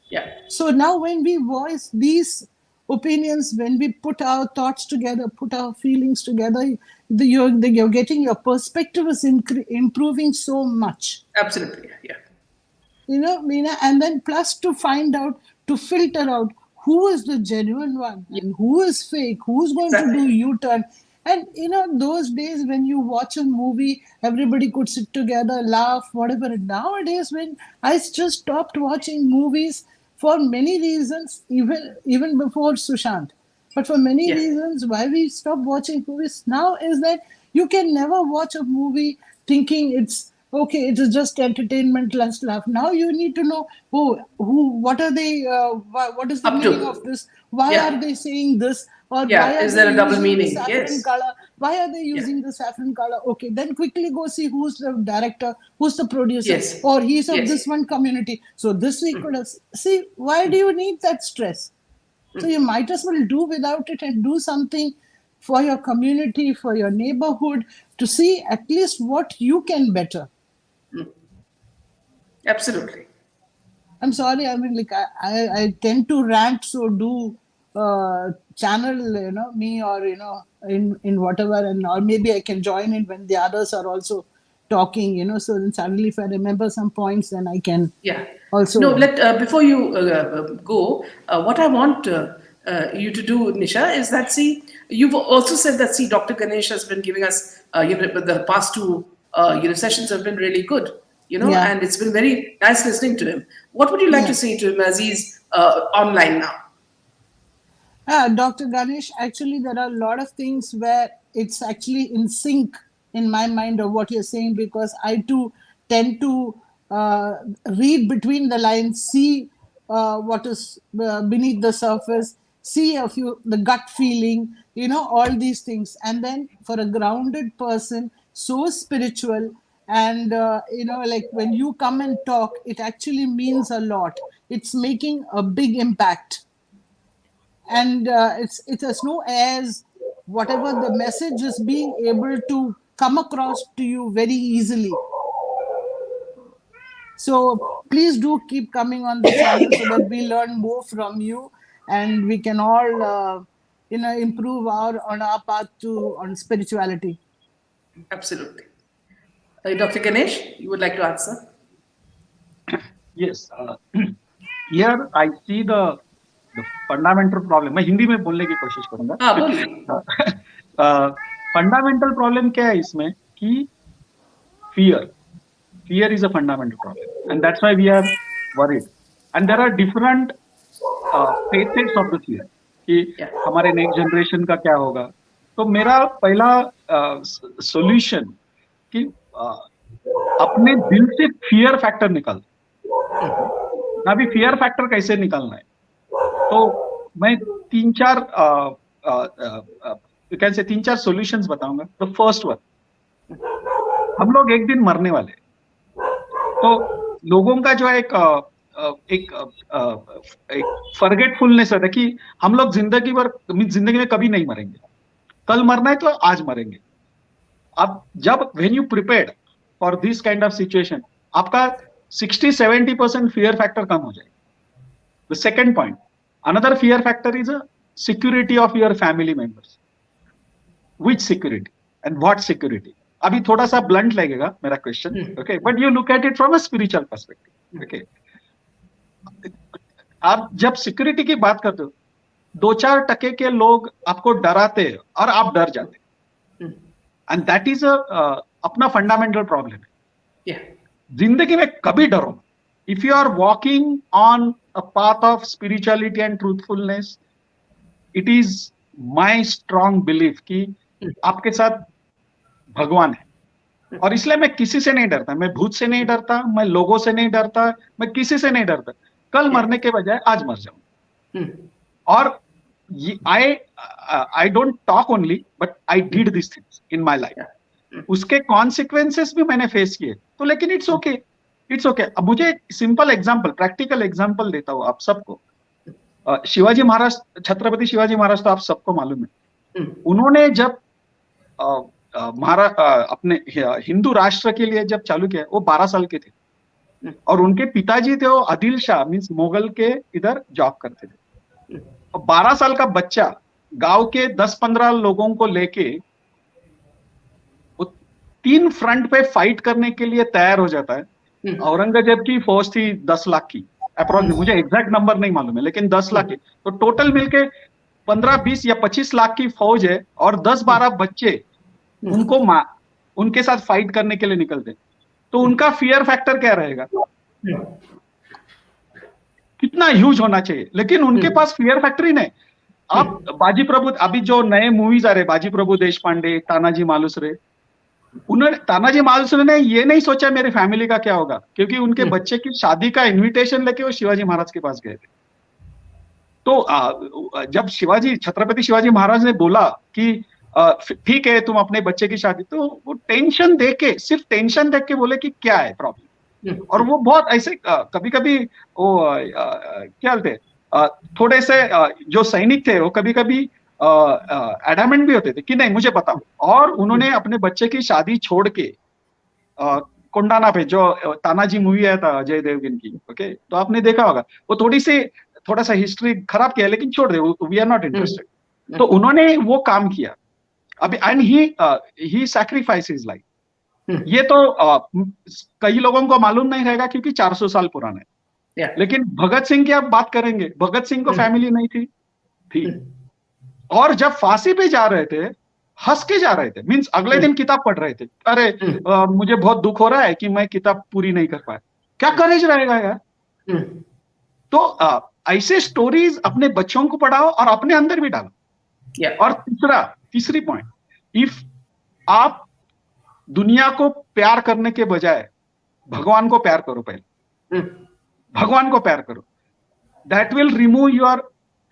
Yeah, So now when we voice these opinions, when we put our thoughts together, put our feelings together, you're getting, your perspective is improving so much. Absolutely. Yeah. Meena, and then plus to find out, to filter out who is the genuine one and who is fake, who's going to do Exactly. U-turn. And those days when you watch a movie, everybody could sit together, laugh, whatever. And nowadays, when I just stopped watching movies for many reasons, even before Sushant. But for many Yeah. reasons, why we stop watching movies now is that you can never watch a movie thinking it's okay, it is just entertainment, let's laugh. Now you need to know, what are they, what is the Up meaning to. of this? Why Yeah. are they saying this? Or why Yeah. are Is they there a double using the meaning? saffron Yes. color? Why are they Yeah. using the saffron color? Okay, then quickly go see who's the director, who's the producer, Yes. or he's of Yes. this one community. So this we could have. See, why do you need that stress? So you might as well do without it and do something for your community, for your neighborhood, to see at least what you can better. Absolutely. I'm sorry, I mean, like, I tend to rant, so do channel, me, or, in whatever, and or maybe I can join in when the others are also talking, so then suddenly if I remember some points, then I can Yeah. also. No, before you go, what I want you to do, Nisha, is that, see, you've also said that, see, Dr. Ganesh has been giving us, the past two sessions have been really good, Yeah. and it's been very nice listening to him. What would you like Yeah. to say to him as he's online now? Dr. Ganesh, actually, there are a lot of things where it's actually in sync in my mind of what you're saying, because I too tend to uh, read between the lines, see what is beneath the surface, see the gut feeling, all these things. And then for a grounded person, so spiritual, and like when you come and talk, it actually means a lot. It's making a big impact, and it's as no as whatever the message is being able to come across to you very easily. So please do keep coming on the channel so that we learn more from you, and we can all improve on our path to on spirituality. Absolutely. Dr. Ganesh, you would like to answer? Yes, here I see the fundamental problem. मैं हिंदी में बोलने की कोशिश करूंगा. हाँ, बोलिए. Fundamental problem क्या है इसमें कि fear is a fundamental problem, and that's why we are worried. And there are different facets of the fear कि हमारे नेक्स्ट जनरेशन का क्या होगा. तो मेरा पहला सॉल्यूशन कि अपने दिल से फियर फैक्टर निकाल. अभी फियर फैक्टर कैसे निकालना है, तो मैं तीन चार सॉल्यूशंस बताऊंगा. द फर्स्ट वन, हम लोग एक दिन मरने वाले, तो लोगों का जो एक फॉरगेटफुलनेस है कि हम लोग जिंदगी में कभी नहीं मरेंगे, कल मरना है तो आज मरेंगे. अब जब when you prepared for this kind of situation, आपका 60-70% fear factor कम हो जाएगा. The second point, another fear factor is a security of your family members. Which security and what security? अभी थोड़ा सा blunt लगेगा मेरा question, okay? But you look at it from a spiritual perspective, okay? आप जब security की बात करते हो, 2-4% के लोग आपको डराते हैं और आप डर जाते, and that is अपना fundamental problem है. Yeah. जिंदगी में कभी डरो. If you are walking on a path of spirituality and truthfulness, it is my strong belief कि आपके साथ भगवान है. और इसलिए मैं किसी से नहीं डरता, मैं भूत से नहीं डरता, मैं लोगों से नहीं डरता, मैं किसी से नहीं डरता. कल मरने के बजाय आज मर जाऊं. और I don't talk only, but I did these things in my life. उसके कॉन्सिक्वेंसेस भी मैंने फेस किए, तो लेकिन इट्स ओके. अब मुझे सिंपल एग्जांपल, प्रैक्टिकल एग्जांपल देता हूँ आप सबको. शिवाजी महाराज, छत्रपति शिवाजी महाराज तो आप सबको मालूम है. उन्होंने जब अपने हिंदू राष्ट्र के लिए जब चालू किया, वो 12 साल के थे, और उनके पिताजी थे वो आदिल शाह मीन्स मुगल के इधर जॉब करते थे. 12 साल का बच्चा गांव के 10-15 लोगों को लेके वो 3 फ्रंट पे फाइट करने के लिए तैयार हो जाता है। औरंगजेब की फौज थी 10 लाख की अप्रोक्स, मुझे एग्जैक्ट नंबर नहीं मालूम है, लेकिन 10 लाख की, तो टोटल मिलके 15-20 या 25 लाख की फौज है, और 10-12 बच्चे उनको उनके साथ फाइट करने के लिए निकलते, तो उनका फियर फैक्टर क्या रहेगा, कितना ह्यूज होना चाहिए। लेकिन उनके पास फियर फैक्टर ही नहीं। आप बाजी प्रभु, अभी जो नए मूवीज आ रहे, बाजी प्रभु देशपांडे, तानाजी मालुसरे, उन्होंने, तानाजी मालुसरे ने ये नहीं सोचा मेरी फैमिली का क्या होगा, क्योंकि उनके बच्चे की शादी का इनविटेशन लेके वो शिवाजी महाराज के पास गए थे। तो जब छत्रपति शिवाजी महाराज ने बोला कि ठीक है तुम अपने बच्चे की शादी, तो वो टेंशन देके, सिर्फ टेंशन देख के बोले कि क्या है प्रॉब्लम। और वो बहुत ऐसे कभी कभी वो क्या बोलते, थोड़े से जो सैनिक थे वो कभी कभी एडामेंट भी होते थे कि नहीं मुझे बताओ, और उन्होंने अपने बच्चे की शादी छोड़ के कोंडाना पे, जो तानाजी मूवी आया था अजय देवगन की, ओके, तो आपने देखा होगा, वो थोड़ा सा हिस्ट्री खराब किया, लेकिन छोड़ दे, वी आर नॉट इंटरेस्टेड। तो उन्होंने वो काम किया अभी, and he sacrifice his life. ये तो कई लोगों को मालूम नहीं रहेगा क्योंकि 400 साल पुराना है। लेकिन भगत सिंह की आप बात करेंगे, भगत सिंह को फैमिली नहीं थी। और जब फांसी पे जा रहे थे, हंस के जा रहे थे, मीन्स अगले दिन किताब पढ़ रहे थे, अरे मुझे बहुत दुख हो रहा है कि मैं किताब पूरी नहीं कर पाया। क्या करेज रहेगा यार। तो ऐसे स्टोरीज अपने बच्चों को पढ़ाओ और अपने अंदर भी डालो। और तीसरी पॉइंट, इफ आप दुनिया को प्यार करने के बजाय भगवान को प्यार करो, पहले भगवान को प्यार करो, that will remove your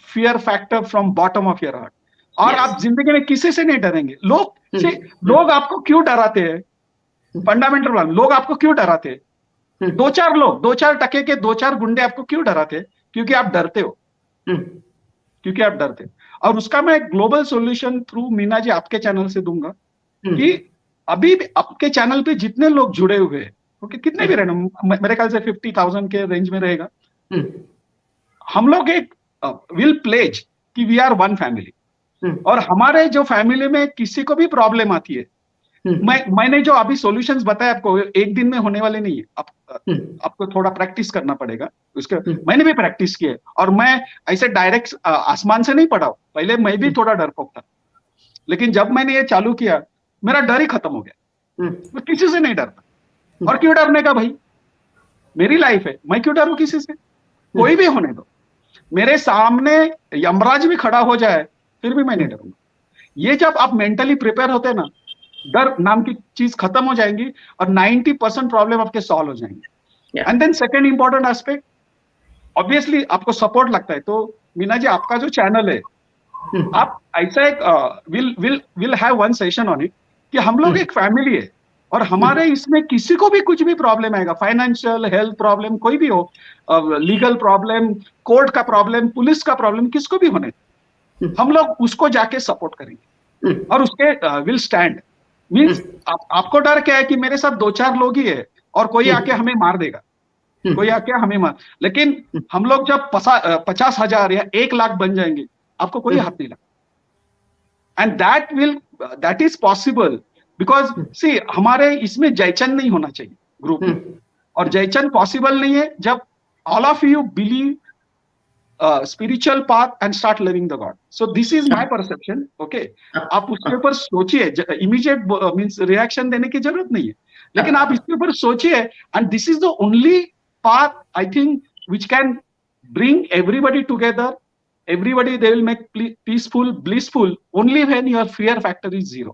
fear factor from bottom of your heart. और आप जिंदगी में किसी से नहीं डरेंगे। लोग आपको क्यों डराते हैं, फंडामेंटल प्रॉब्लम, लोग आपको क्यों डराते हैं, 2-4 टके के 2-4 गुंडे आपको क्यों डराते हैं, क्योंकि आप डरते हो, क्योंकि आप डरते हो। और उसका मैं global solution through Meena ji आपके चैनल से दूंगा कि अभी आपके चैनल पे जितने लोग जुड़े हुए हैं, ओके, कितने भी रहना, मेरे ख्याल से 50,000 के रेंज में रहेगा, हम लोग एक विल प्लेज कि वी आर वन फैमिली। और हमारे जो फैमिली में किसी को भी प्रॉब्लम आती है, मैंने जो अभी सॉल्यूशंस बताए आपको, एक दिन में होने वाले नहीं है, आपको थोड़ा प्रैक्टिस करना पड़ेगा उसके। मैंने भी प्रैक्टिस की है, और मैं ऐसे डायरेक्ट आसमान से नहीं पढ़ा हूं, पहले मैं भी थोड़ा डरपोक था, लेकिन जब मैंने ये चालू किया मेरा डर ही खत्म हो गया। मैं किसी से नहीं डरता। और क्यों डरने का भाई, मेरी लाइफ है, मैं क्यों डरूं किसी से, कोई भी होने दो, मेरे सामने यमराज भी खड़ा हो जाए फिर भी मैं नहीं डरूंगा। ये जब आप मेंटली प्रिपेयर होते हैं ना, डर नाम की चीज खत्म हो जाएंगी और 90% प्रॉब्लम आपके सॉल्व हो जाएंगे। And then second important aspect, obviously आपको सपोर्ट लगता है, तो मीना जी आपका जो चैनल है, आप ऐसा एक will have one session on it कि हम लोग एक फैमिली है, और हमारे इसमें किसी को भी कुछ भी प्रॉब्लम आएगा, फाइनेंशियल, हेल्थ प्रॉब्लम, कोई भी हो, लीगल प्रॉब्लम, कोर्ट का प्रॉब्लम, पुलिस का प्रॉब्लम, किसको भी होने, हम लोग उसको जाके सपोर्ट करेंगे और उसके विल स्टैंड। मीन्स आपको डर क्या है कि मेरे साथ 2-4 लोग ही है और कोई आके हमें मार देगा, कोई आके हमें मार, लेकिन हम लोग जब 50,000 या 1 लाख बन जाएंगे, आपको कोई हाथ नहीं लगा। And that is possible because see, हमारे इसमें जयचंद नहीं होना चाहिए ग्रुप में, और जयचंद पॉसिबल नहीं है जब all of you believe spiritual path and start living the God. So this is my perception, okay. आप उसके ऊपर सोचिए, इमीडिएट मींस रिएक्शन देने की जरूरत नहीं है, लेकिन आप इसके ऊपर सोचिए, and this is the only path I think which can bring everybody together, everybody they will make peaceful, blissful only when your fear factor is 0।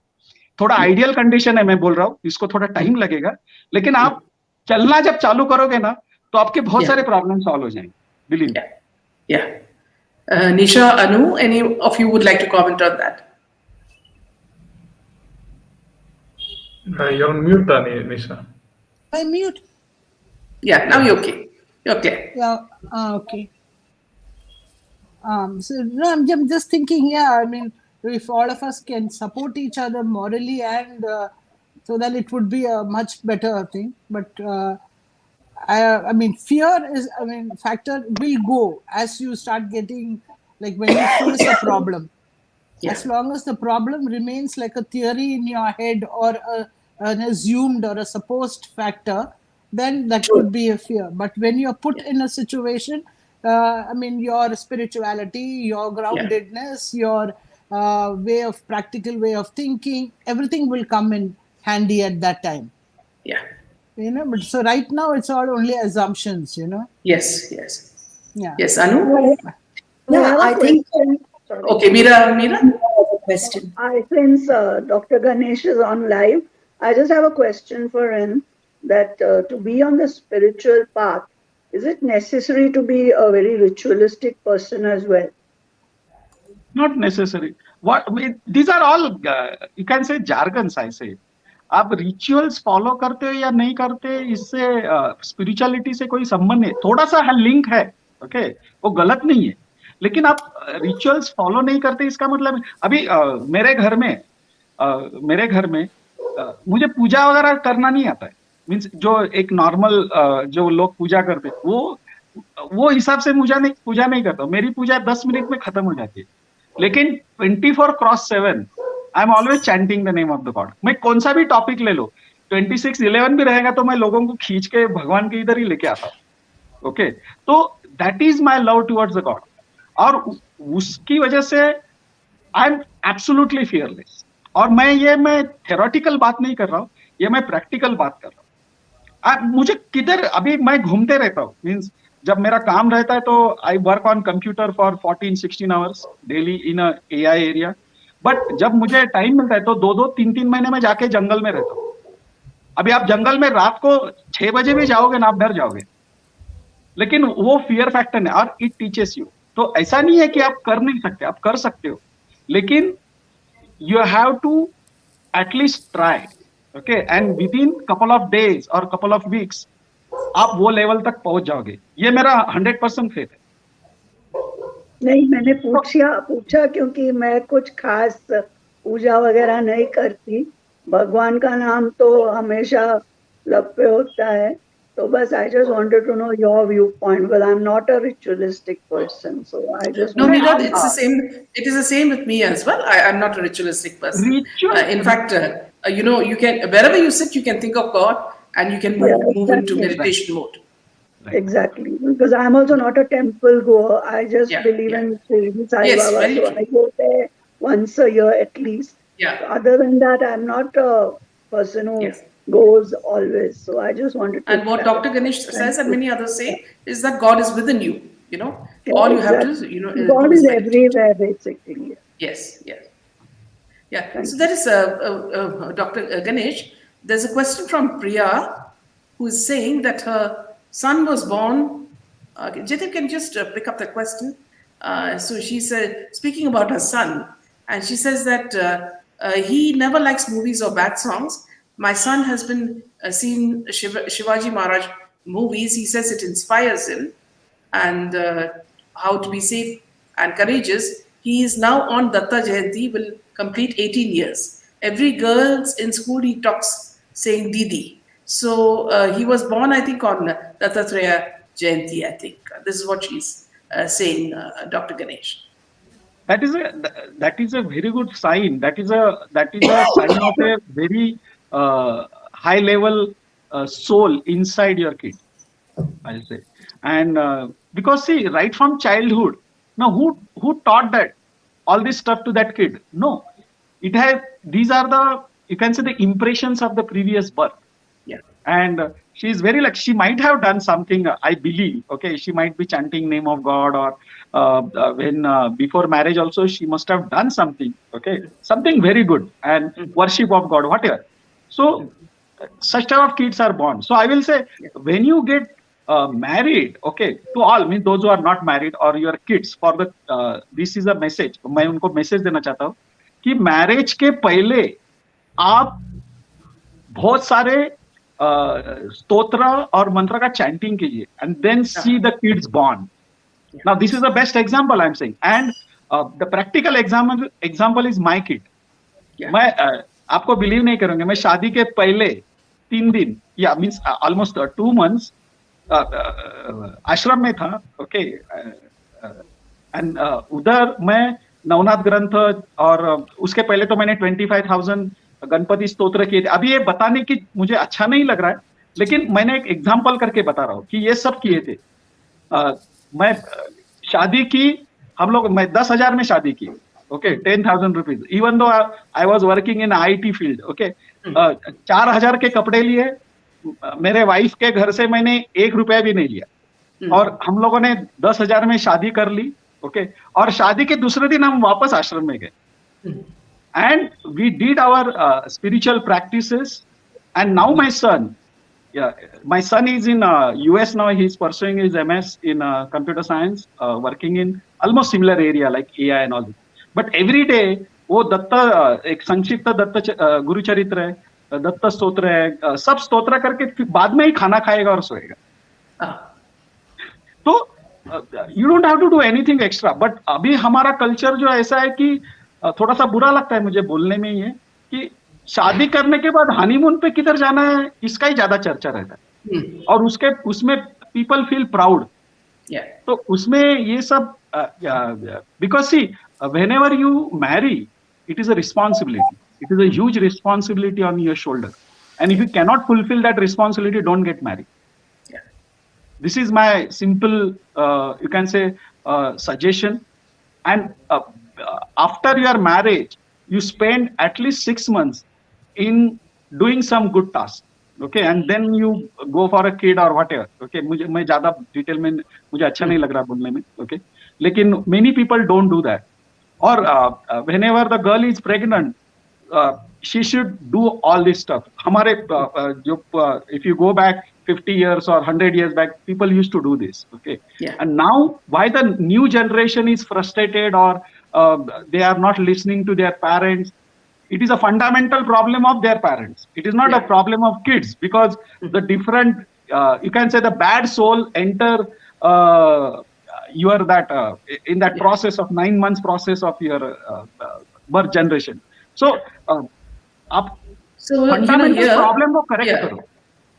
थोड़ा आइडियल कंडीशन है, मैं बोल रहा हूँ, इसको थोड़ा टाइम लगेगा, लेकिन आप चलना जब चालू करोगे ना, तो आपके बहुत सारे प्रॉब्लम सॉल्व हो जाएंगे, believe. Nisha, Anu, any of you would like to comment on that? You're on mute, Nisha. I mute. Yeah, now you're okay. You're okay. Yeah. Okay. So no, I'm just thinking, I mean, if all of us can support each other morally, and so then it would be a much better thing. But I mean, fear is, factor will go as you start getting like when you face a problem. Yeah. As long as the problem remains like a theory in your head or an assumed or a supposed factor, then that True. could be a fear. But when you're put Yeah. in a situation, I mean, your spirituality, your Yeah. groundedness, your practical way of thinking, everything will come in handy at that time. Yeah. But so right now it's all only assumptions. Yes. Yes. Yeah. Yes. Anu. I Yeah, have a I think question. Sorry. Okay. Mira. Mira. question. Since Dr. Ganesh is on live, I just have a question for him that to be on the spiritual path, is it necessary to be a very ritualistic person as well? Not necessary. These are all you can say jargons. I say आप rituals follow करते हो या नहीं करते, इससे spirituality से कोई संबंध नहीं. थोड़ा सा लिंक है, ओके, वो गलत नहीं है. लेकिन आप रिचुअल्स फॉलो नहीं करते इसका मतलब अभी मेरे घर में मुझे पूजा वगैरह करना नहीं आता है. मीन्स जो एक नॉर्मल जो लोग पूजा करते वो हिसाब से पूजा नहीं करता. मेरी पूजा 10 मिनट में खत्म हो जाती है. लेकिन 24/7 I am always chanting the name of the God. मैं कौन सा भी टॉपिक ले लो, 26/11 भी रहेगा तो मैं लोगों को खींच के भगवान के इधर ही लेके आता हूँ. ओके, तो that is my love towards the God. और उसकी वजह से आई एम एब्सोल्युटली फियरलेस. और मैं थेरोटिकल बात नहीं कर रहा हूँ, ये मैं प्रैक्टिकल बात कर रहा हूँ. मुझे किधर अभी मैं घूमते रहता हूँ. मीन्स जब मेरा काम रहता है तो I work on computer for 14-16 hours daily in AI area. But जब मुझे टाइम मिलता है तो 2-3 महीने में जाके जंगल में रहता हूँ. अभी आप जंगल में रात को 6 बजे भी जाओगे ना, आप डर जाओगे. लेकिन वो फियर फैक्टर है और इट टीचेस यू. तो ऐसा नहीं है कि आप कर नहीं सकते, आप कर सकते हो, लेकिन you have to at least try. Okay, and within couple of days और कपल ऑफ वीक्स आप वो लेवल तक पहुंच जाओगे. ये मेरा 100% फेथ है. नहीं, मैंने पूछा क्योंकि मैं कुछ खास पूजा वगैरह नहीं करती. भगवान का नाम तो हमेशा लब पे होता है. तो बस I just wanted to know your viewpoint, because I'm not a ritualistic person. So I just No, wanted Mira, to it's the same. It is the same with me as well. I'm not a ritualistic person. In fact, you can, wherever you sit, you can think of God, and you can move into meditation mode. Exactly, because I'm also not a temple goer. I just believe in Shirdi Sai Yes, Baba, very so true. I go there once a year at least. Yeah. Other than that, I'm not a person who goes always. So I just wanted to. And what Dr. Ganesh says, and many others say, is that God is within you. Yeah, All you have to, God do is meditate. everywhere, basically. Yes, yes. Yeah. So that is Dr. Ganesh. There's a question from Priya, who is saying that her son was born. Jitip can just pick up that question. So she said, speaking about her son, and she says that he never likes movies or bad songs. My son has been seen Shivaji Maharaj movies. He says it inspires him, and how to be safe and courageous. He is now on Datta Jayanti, will complete 18 years. Every girls in school he talks saying Didi. So he was born, I think, on Dattatreya Jayanti, I think. This is what she's saying, Dr. Ganesh. That is a very good sign. That is a sign of a very high level soul inside your kid, I'll say. And because see, right from childhood, now who taught that all this stuff to that kid? No, these are the, you can say, the impressions of the previous birth. Yeah. And she is very she might have done something, I believe. Okay, she might be chanting name of God, or when before marriage also she must have done something. Okay, something very good, and worship of God, whatever. So such type of kids are born. So I will say, when you get married, okay, to all, mean those who are not married or your kids, for the this is a message. मैं उनको message देना चाहता हूँ कि marriage के पहले आप बहुत सारे स्तोत्र और मंत्र का चैंटिंग कीजिए, and then see the kids born. Now this is the best example I am saying, and the practical example is my kid. मैं आपको बिलीव नहीं करूंगे, मैं शादी के पहले 3 दिन या मींस ऑलमोस्ट 2 months आश्रम में था. ओके, एंड उधर मैं नवनाथ ग्रंथ और उसके पहले तो मैंने 25,000 गणपति स्तोत्र किए थे. अभी ये बताने की मुझे अच्छा नहीं लग रहा है, लेकिन मैंने एक एग्जाम्पल करके बता रहा हूँ कि ये सब किए थे. मैं शादी की, हम लोग, मैं 10,000 में शादी की. Okay, 10,000 rupees, even though I was working in IT field. Okay, 4,000 के कपड़े लिए. मेरे वाइफ के घर से मैंने 1 रुपया भी नहीं लिया, और हम लोगों ने 10,000 में शादी कर ली. ओके, और शादी के दूसरे दिन हम वापस आश्रम में गए, and we did our spiritual practices. And now my son, my son is in US now. He's pursuing his MS in computer science, working in almost similar area like AI and all that. But every day वो दत्त, एक संक्षिप्त दत्त गुरु चरित्र है, दत्त स्तोत्र है, सब स्तोत्र करके फिर बाद में ही खाना खाएगा और सोएगा. तो you don't have to do anything extra. But अभी हमारा कल्चर जो ऐसा है कि थोड़ा सा बुरा लगता है मुझे बोलने में, ये कि शादी करने के बाद हनीमून पे किधर जाना है, इसका ही ज्यादा चर्चा रहता है. और उसमें पीपल फील प्राउड. तो उसमें ये सब, because see, whenever you marry, it is a responsibility. It is a huge responsibility on your shoulder. And if you cannot fulfill that responsibility, don't get married. This is my simple, you can say, suggestion. And after your marriage, you spend at least 6 months in doing some good tasks. Okay, and then you go for a kid or whatever. Okay, मैं ज़्यादा detail में मुझे अच्छा नहीं लग रहा बोलने में. Okay, लेकिन many people don't do that. Or whenever the girl is pregnant, she should do all this stuff. हमारे if you go back 50 years or 100 years back, people used to do this. Okay, and now why the new generation is frustrated, or they are not listening to their parents? It is a fundamental problem of their parents. It is not a problem of kids, because the different, you can say, the bad soul enter your in that process of 9 months process of your birth generation. So fundamental problem को correct करो.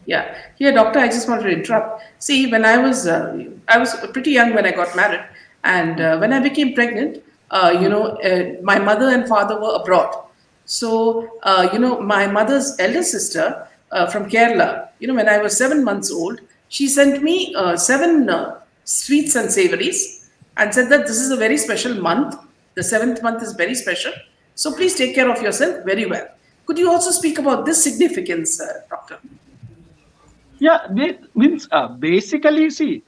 Yeah, here, doctor, I just wanted to interrupt. See, when I was pretty young when I got married, and when I became pregnant, my mother and father were abroad. So, my mother's elder sister from Kerala, when I was 7 months old, she sent me 7 sweets and savories and said that this is a very special month. The 7th month is very special. So please take care of yourself very well. Could you also speak about this significance, doctor? Yeah, means basically, see,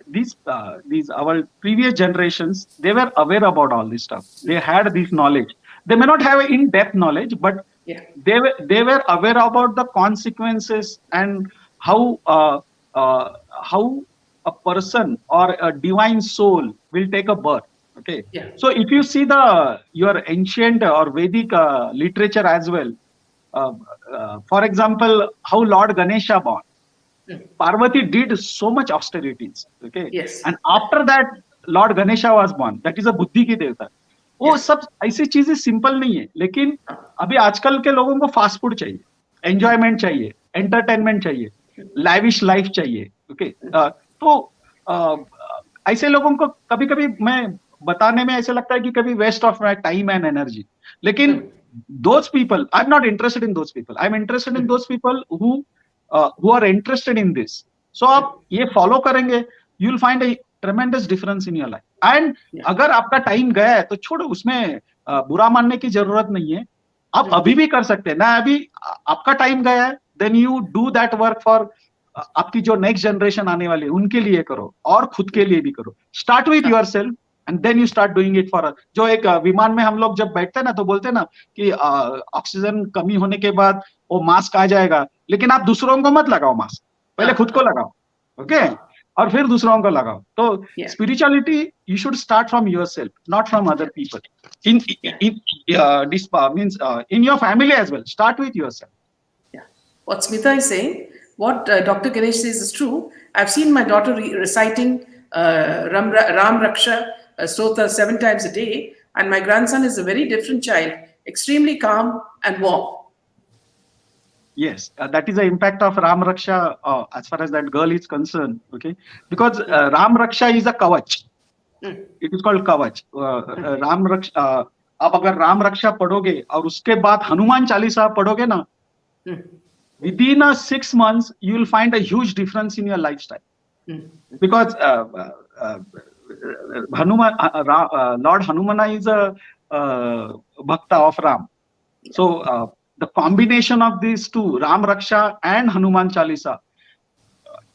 these our previous generations, they were aware about all this stuff. They had this knowledge. They may not have in-depth knowledge, but they were aware about the consequences and how a person or a divine soul will take a birth. Okay. So if you see your ancient or Vedic literature as well, for example, how Lord Ganesha born. Parvati did so much austerities. Okay. And after that, Lord Ganesha was born. That is a बुद्धि की देवता. वो सब ऐसी चीजें simple नहीं है, लेकिन अभी आजकल के लोगों को फास्ट फूड चाहिए, एंजॉयमेंट चाहिए, एंटरटेनमेंट चाहिए, लैविश लाइफ चाहिए. ओके, तो ऐसे लोगों को कभी कभी मैं बताने में ऐसा लगता है कि कभी waste of my time and energy. लेकिन those people, I'm not interested in those people. I'm interested in those people who are interested in this. So आप ये follow करेंगे, you'll find a tremendous difference in your life. And अगर आपका time गया है तो छोड़ो, उसमें बुरा मानने की जरूरत नहीं है. आप अभी भी कर सकते हैं ना. अभी आपका टाइम गया है, then you do that work for आपकी जो नेक्स्ट जनरेशन आने वाली है उनके लिए करो, और खुद के लिए भी करो. Start with yourself and then you start doing it for. जो एक विमान में हम लोग जब बैठते हैं ना तो बोलते हैं ना कि ऑक्सीजन कमी होने के बाद वो मास्क आ जाएगा, लेकिन आप दूसरों को मत लगाओ मास्क, पहले खुद को लगाओ. ओके, और फिर दूसरों को लगाओ. तो spirituality you should start from yourself, not from other people. In this means in your family as well, start with yourself. What Smita is saying, what Dr. Ganesh says is true. I've seen my daughter reciting Ram Raksha Stotra 7 times a day, and my grandson is a very different child, extremely calm and warm. Yes, that is the impact of Ram Raksha as far as that girl is concerned. Okay, because Ram Raksha is a kavach. It is called कवच. राम रक्षा, आप अगर राम रक्षा पढ़ोगे और उसके बाद हनुमान चालीसा पढ़ोगे ना, within 6 months you will find a huge difference in your lifestyle. Because Hanuman, Lord Hanumana is a bhakta of Ram. So the combination of these two, Ram Raksha and Hanuman Chalisa,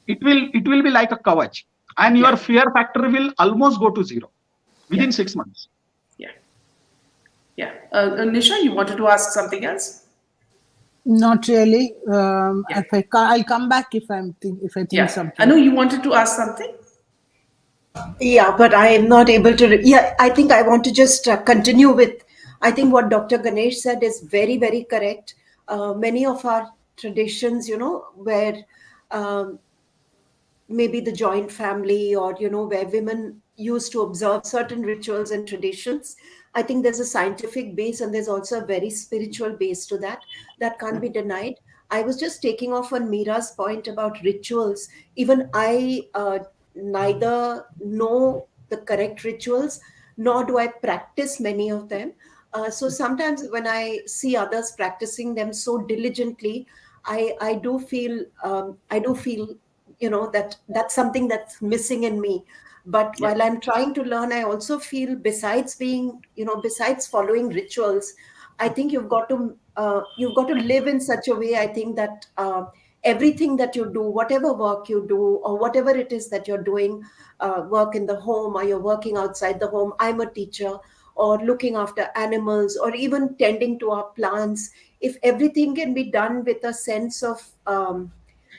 it will be like a kavach, and your fear factor will almost go to zero within 6 months. Nisha, you wanted to ask something else? Not really. I'll come back if I think something. I know you wanted to ask something. Yeah, but I am not able to. I think I want to just continue with. I think what Dr. Ganesh said is very, very correct. Many of our traditions, where maybe the joint family, or where women used to observe certain rituals and traditions, I think there's a scientific base, and there's also a very spiritual base to that can't be denied. I was just taking off on Mira's point about rituals. Even I neither know the correct rituals, nor do I practice many of them. So sometimes when I see others practicing them so diligently, I do feel that's something that's missing in me. But while I'm trying to learn, I also feel, besides following rituals, I think you've got to live in such a way, I think, that everything that you do, whatever work you do, or whatever it is that you're doing, work in the home, or you're working outside the home. I'm a teacher, or looking after animals, or even tending to our plants. If everything can be done with a sense of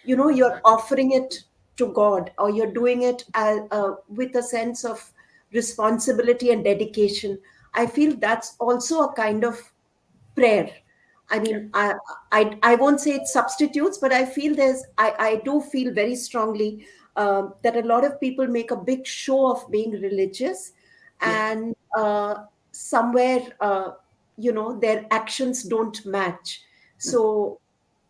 you're offering it to God, or you're doing it with a sense of responsibility and dedication, I feel that's also a kind of prayer. I mean, I won't say it substitutes, but I feel I do feel very strongly that a lot of people make a big show of being religious, and somewhere, their actions don't match. So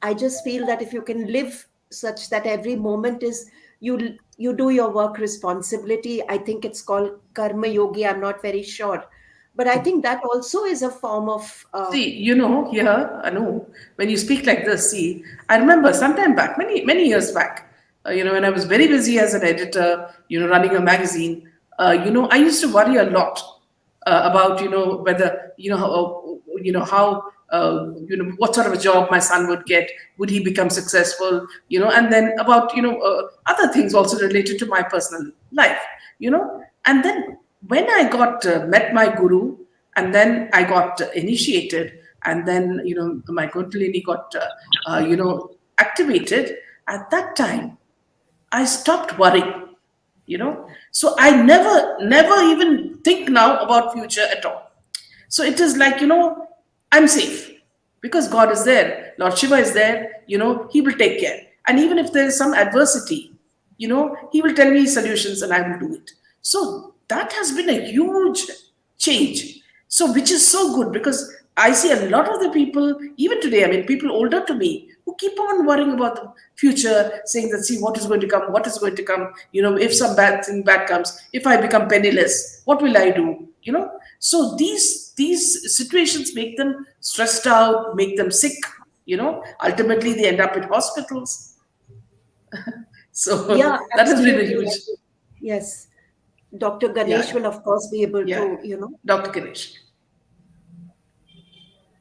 I just feel that if you can live such that every moment is, you do your work responsibility. I think it's called karma yogi. I'm not very sure, but I think that also is a form of See, here, I know, when you speak like this, see, I remember sometime back, many, many years back, when I was very busy as an editor, running a magazine, I used to worry a lot about, whether, how, what sort of a job my son would get, would he become successful, and then about, other things also related to my personal life, and then when I got met my guru, and then I got initiated, and then my kundalini got activated. At that time, I stopped worrying. So I never even think now about future at all. So it is like, I'm safe because God is there. Lord Shiva is there. He will take care. And even if there is some adversity, He will tell me solutions and I will do it. So that has been a huge change. So, which is so good because I see a lot of the people, even today, I mean, people older to me, who keep on worrying about the future, saying that, see, what is going to come, what is going to come, if some bad comes, if I become penniless, what will I do, So these situations make them stressed out, make them sick, ultimately they end up in hospitals. So yeah, that has been a absolutely. huge. Yes, Dr. Ganesh will of course be able to, Dr. Ganesh.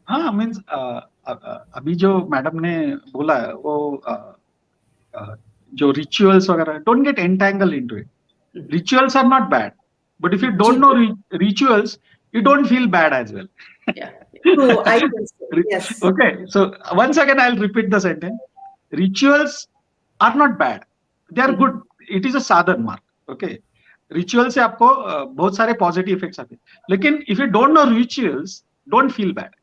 हाँ, means अभी जो madam ने बोला है वो जो rituals वगैरह, don't get entangle into it. Rituals are not bad, but if you don't know rituals, you don't feel bad as well. True, I think so. Yes. Okay, so once again I'll repeat the sentence. Rituals are not bad, they are good. It is a sadhan mark. Okay, ritual से आपको बहुत सारे positive effects आते हैं, लेकिन if you don't know rituals, don't feel bad.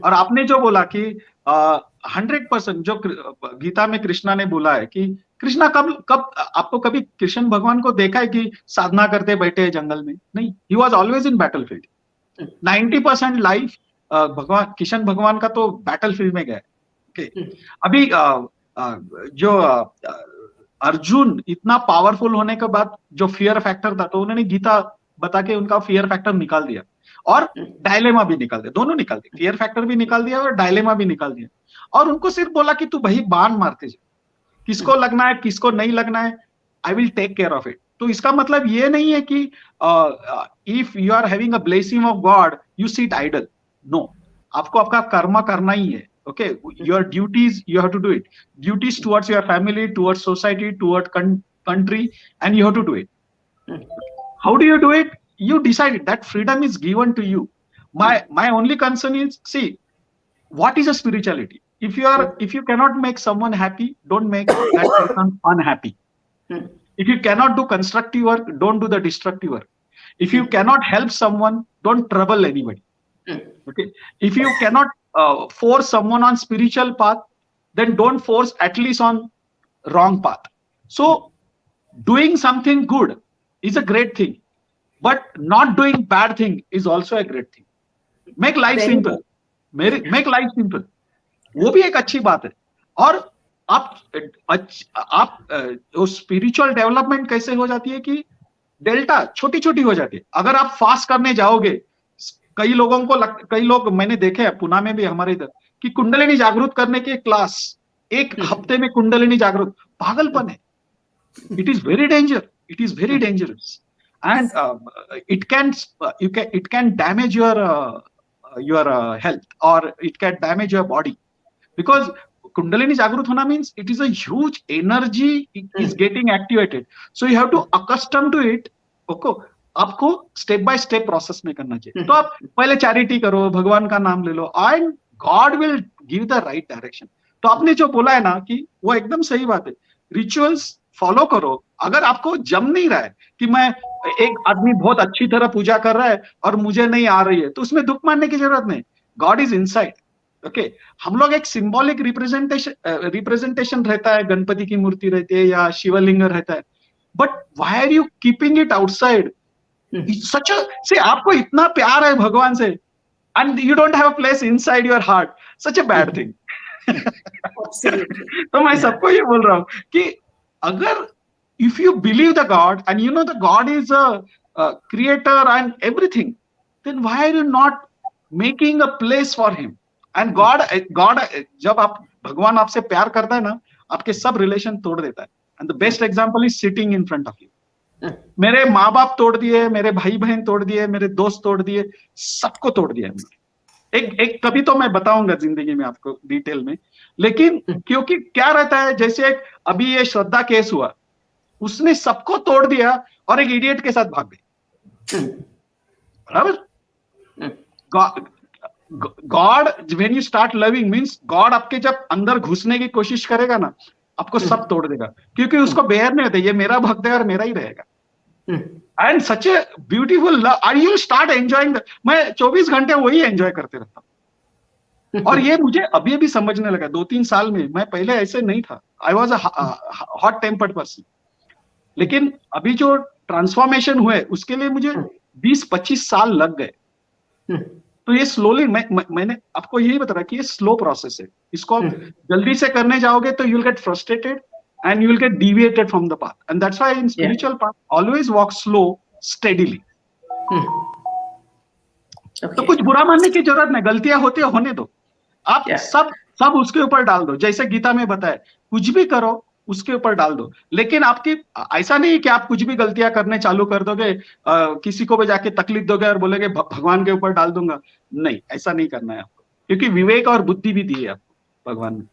और आपने जो बोला कि 100% जो गीता में कृष्णा ने बोला है कि कृष्णा कब आपको कभी कृष्ण भगवान को देखा है कि साधना करते बैठे जंगल में? नहीं, he was always in battle field. 90% life भगवान कृष्ण भगवान का तो बैटल फील्ड में गया. ओके, अभी जो अर्जुन इतना पावरफुल होने के बाद जो फियर फैक्टर था, तो उन्होंने गीता बता के उनका फियर फैक्टर निकाल दिया और डायलेमा भी निकाल दिया, दोनों निकाल दिया, फियर फैक्टर भी निकाल दिया और डायलेमा भी निकाल दिया, और उनको सिर्फ बोला कि तू भाई बाण मारते जा, किसको लगना है किसको नहीं लगना है, I will take care of it. तो इसका मतलब ये नहीं है कि if you are having a blessing of God you sit idle, no, आपको आपका कर्म करना ही है। Okay, your duties, you have to do it. Duties towards your family, towards society, towards country, and you have to do it. How do you do it? You decide it. That freedom is given to you. My only concern is, see, what is a spirituality? If you cannot make someone happy, don't make that person unhappy. If you cannot do constructive work, don't do the destructive work. If you cannot help someone, don't trouble anybody. Okay, if you cannot force someone on spiritual path, then don't force at least on wrong path. So doing something good is a great thing, but not doing bad thing is also a great thing. Make life simple. Make life simple. वो भी एक अच्छी बात है। और आप spiritual development कैसे हो जाती है कि डेल्टा छोटी छोटी हो जाती है। अगर आप फास्ट करने जाओगे, कई लोग मैंने देखे हैं पुणे में भी हमारे इधर, कि कुंडलिनी जागृत करने के क्लास एक हफ्ते में कुंडलिनी जागृत, पागलपन है। It is very dangerous and it can damage your health और it can damage your body, because Kundalini जागृत होना means it is a huge energy is getting activated, so you have to accustom to it. Okay, आपको step by step process में करना चाहिए। तो आप पहले चैरिटी करो, भगवान का नाम ले लो, and God will give the right direction. तो आपने जो बोला है ना कि वो एकदम सही बात है, रिचुअल्स फॉलो करो। अगर आपको जम नहीं रहा है कि मैं एक आदमी बहुत अच्छी तरह पूजा कर रहा है और मुझे नहीं आ रही है, तो उसमें दुख मानने की जरूरत नहीं, गॉड इज इनसाइड। ओके, हम लोग एक सिंबॉलिक रिप्रेजेंटेशन रहता है, गणपति की मूर्ति रहती है या शिवलिंग रहता है, but why are you keeping it outside? सच से आपको इतना प्यार है भगवान से and you don't have a place inside your heart, such a bad thing. तो मैं सबको ये बोल रहा हूँ कि अगर if you believe the God and you know the God is a creator and everything, then why are you not making a place for him? And God जब आप भगवान आपसे प्यार करता है ना, आपके सब रिलेशन तोड़ देता है। And the best example is sitting in front of you. मेरे माँ बाप तोड़ दिए, मेरे भाई बहन तोड़ दिए, मेरे दोस्त तोड़ दिए, सबको तोड़ दिया है। एक कभी तो मैं बताऊंगा जिंदगी में आपको डिटेल में, लेकिन क्योंकि क्या रहता है, जैसे एक अभी ये श्रद्धा केस हुआ, उसने सबको तोड़ दिया और एक इडियट के साथ भाग गई। बराबर? God when you start loving means God आपके जब अंदर घुसने की कोशिश करेगा ना, आपको सब तोड़ देगा, क्योंकि उसको बेयर नहीं होता, ये मेरा भक्त है और मेरा ही रहेगा। And such a beautiful love, I you start enjoying. मैं 24 घंटे वही एंजॉय करते रहता हूँ। और ये मुझे अभी भी समझने लगा 2-3 साल में, मैं पहले ऐसे नहीं था, I was a hot tempered person, लेकिन अभी जो ट्रांसफॉर्मेशन हुए उसके लिए मुझे 20-25 साल लग गए। तो ये स्लोली मैंने आपको यही बता रहा कि ये स्लो प्रोसेस है, इसको जल्दी से करने जाओगे तो you will get frustrated and you will get deviated from the path, and that's why in spiritual path always walk slow steadily. तो कुछ बुरा मानने की जरूरत नहीं, गलतियां होती है, होने दो। आप सब उसके ऊपर डाल दो, जैसे गीता में बताया, कुछ भी करो उसके ऊपर डाल दो। लेकिन आपकी ऐसा नहीं कि आप कुछ भी गलतियां करने चालू कर दोगे, किसी को भी जाके तकलीफ दोगे और बोलोगे भगवान के ऊपर डाल दूंगा, नहीं, ऐसा नहीं करना है आपको, क्योंकि विवेक और बुद्धि भी दी है आपको भगवान ने।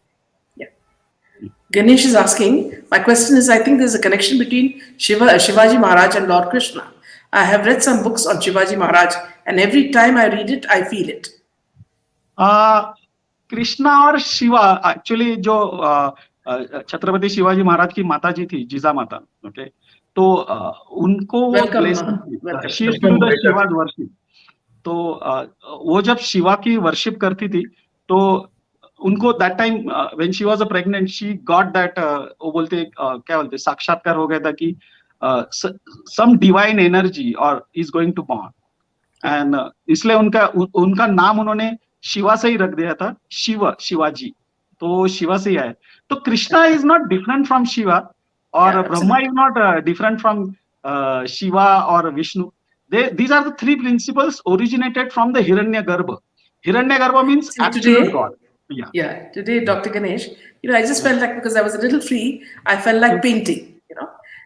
Ganesh is asking, my question is, I think there's a connection between Shivaji Maharaj and Lord Krishna. I have read some books on Shivaji Maharaj and every time I read it, I feel it. Krishna और Shiva, actually जो छत्रपति शिवाजी महाराज की माता जी थी, जीजा माता, okay, तो उनको Shiva's worship, तो वो जब शिवा की वर्शिप करती थी, तो उनको that time when she was a pregnant, she got that, वो बोलते क्या बोलते, साक्षात्कार हो गया था कि सम डिवाइन एनर्जी और is going to born, and इसलिए उनका नाम उन्होंने शिवा से ही रख दिया था, शिवाजी, तो शिवा से ही आया। तो Krishna is not different from Shiva, or Yeah, Brahma absolutely. is not different from Shiva or Vishnu. These are the three principles originated from the Hiranyagarbha. Hiranyagarbha means See, absolute God. today, Yeah. yeah, today, Dr. Ganesh, I just Yeah. felt like because I was a little free, I felt like painting.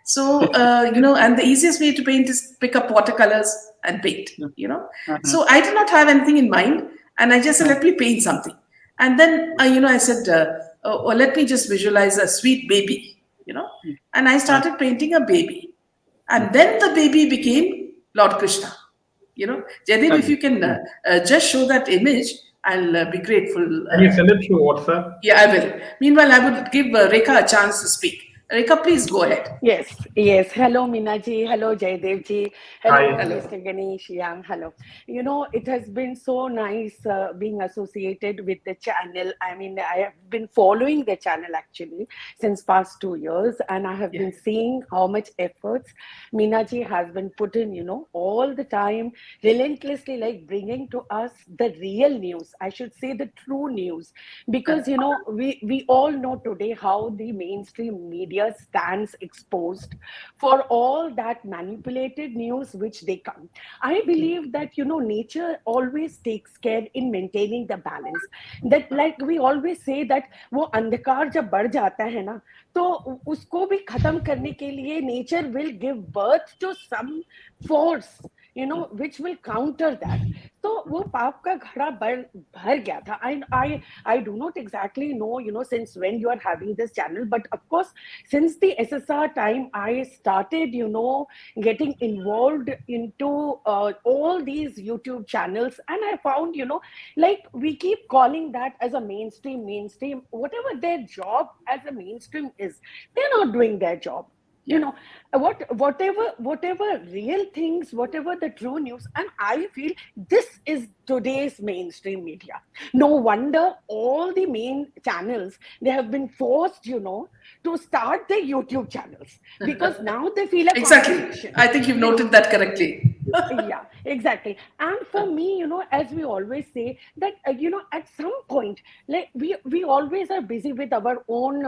So, and the easiest way to paint is pick up watercolors and paint. Uh-huh. So I did not have anything in mind, and I just said, Uh, let me paint something. And then, I said, let me just visualize a sweet baby. And I uh, started painting a baby. And then the baby became Lord Krishna. Jaidev, if correct. you can just show that image, I'll be grateful. Can you send it through WhatsApp? Yeah, I will. Meanwhile, I would give Rekha a chance to speak. Rekha, please go ahead. Yes, yes. Hello, Minaji. Hello, Jayadevji. Hello, Hi. Hello. Mr. Ganesh. Yeah, hello. It has been so nice being associated with the channel. I mean, I have been following the channel actually since past 2 years, and I have Yeah. been seeing how much efforts Minaji has been put in, all the time, relentlessly, like bringing to us the real news. I should say the true news, because we all know today how the mainstream media stands exposed for all that manipulated news which they come. I believe that nature always takes care in maintaining the balance. That, like we always say, that वो अंधकार जब बढ़ जाता है ना, तो उसको भी खत्म करने के लिए nature will give birth to some force, which will counter that. तो वो पाप का घड़ा भर गया था. I do not exactly know, since when you are having this channel, but of course, since the SSR time, I started, getting involved into all these YouTube channels, and I found, like we keep calling that as a mainstream, whatever their job as a mainstream is, they're not doing their job. Yeah. Whatever real things, whatever the true news, and I feel this is today's mainstream media. No wonder all the main channels, they have been forced to start the YouTube channels, because now they feel a Exactly. contradiction. I think you've noted that correctly. Yeah, exactly. And for me, as we always say that at some point, like we always are busy with our own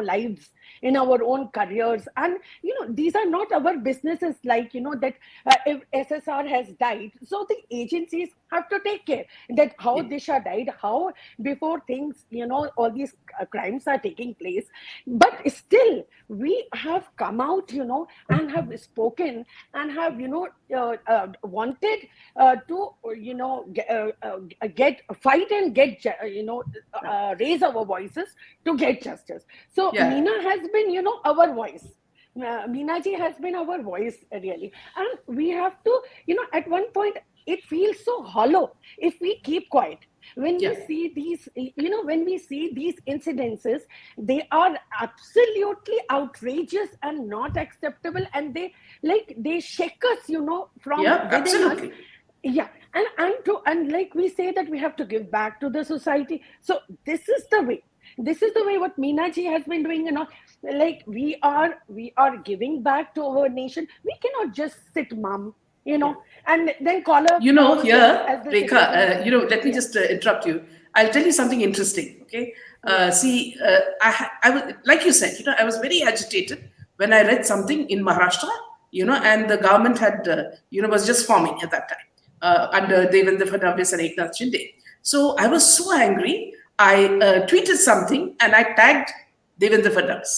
lives, in our own careers, and these are not our businesses, like that if SSR has died, so the agencies have to take care that how Yeah. Disha died, how before things, all these crimes are taking place. But still we have come out, and have spoken, and have wanted to get fight and get raise our voices to get justice. So Yeah. Meena has been our voice. Meena ji has been our voice, really, and we have to, at one point it feels so hollow if we keep quiet. When we Yeah. see these, when we see these incidences, they are absolutely outrageous and not acceptable, and they shake us, from Yeah. within us. Absolutely. Yeah, and like we say that we have to give back to the society. So this is the way what Meena ji has been doing, like we are giving back to our nation. We cannot just sit mum, Yeah. and then call ourselves Here, as the Rekha, citizens. let me Yeah. just interrupt you. I'll tell you something interesting. Okay. Yeah. See, I was, like you said, I was very agitated when I read something in Maharashtra, and the government had, was just forming at that time under Devendra Fadnavis and Eknath Shinde. So I was so angry. I tweeted something and I tagged Devendra Fadnavis.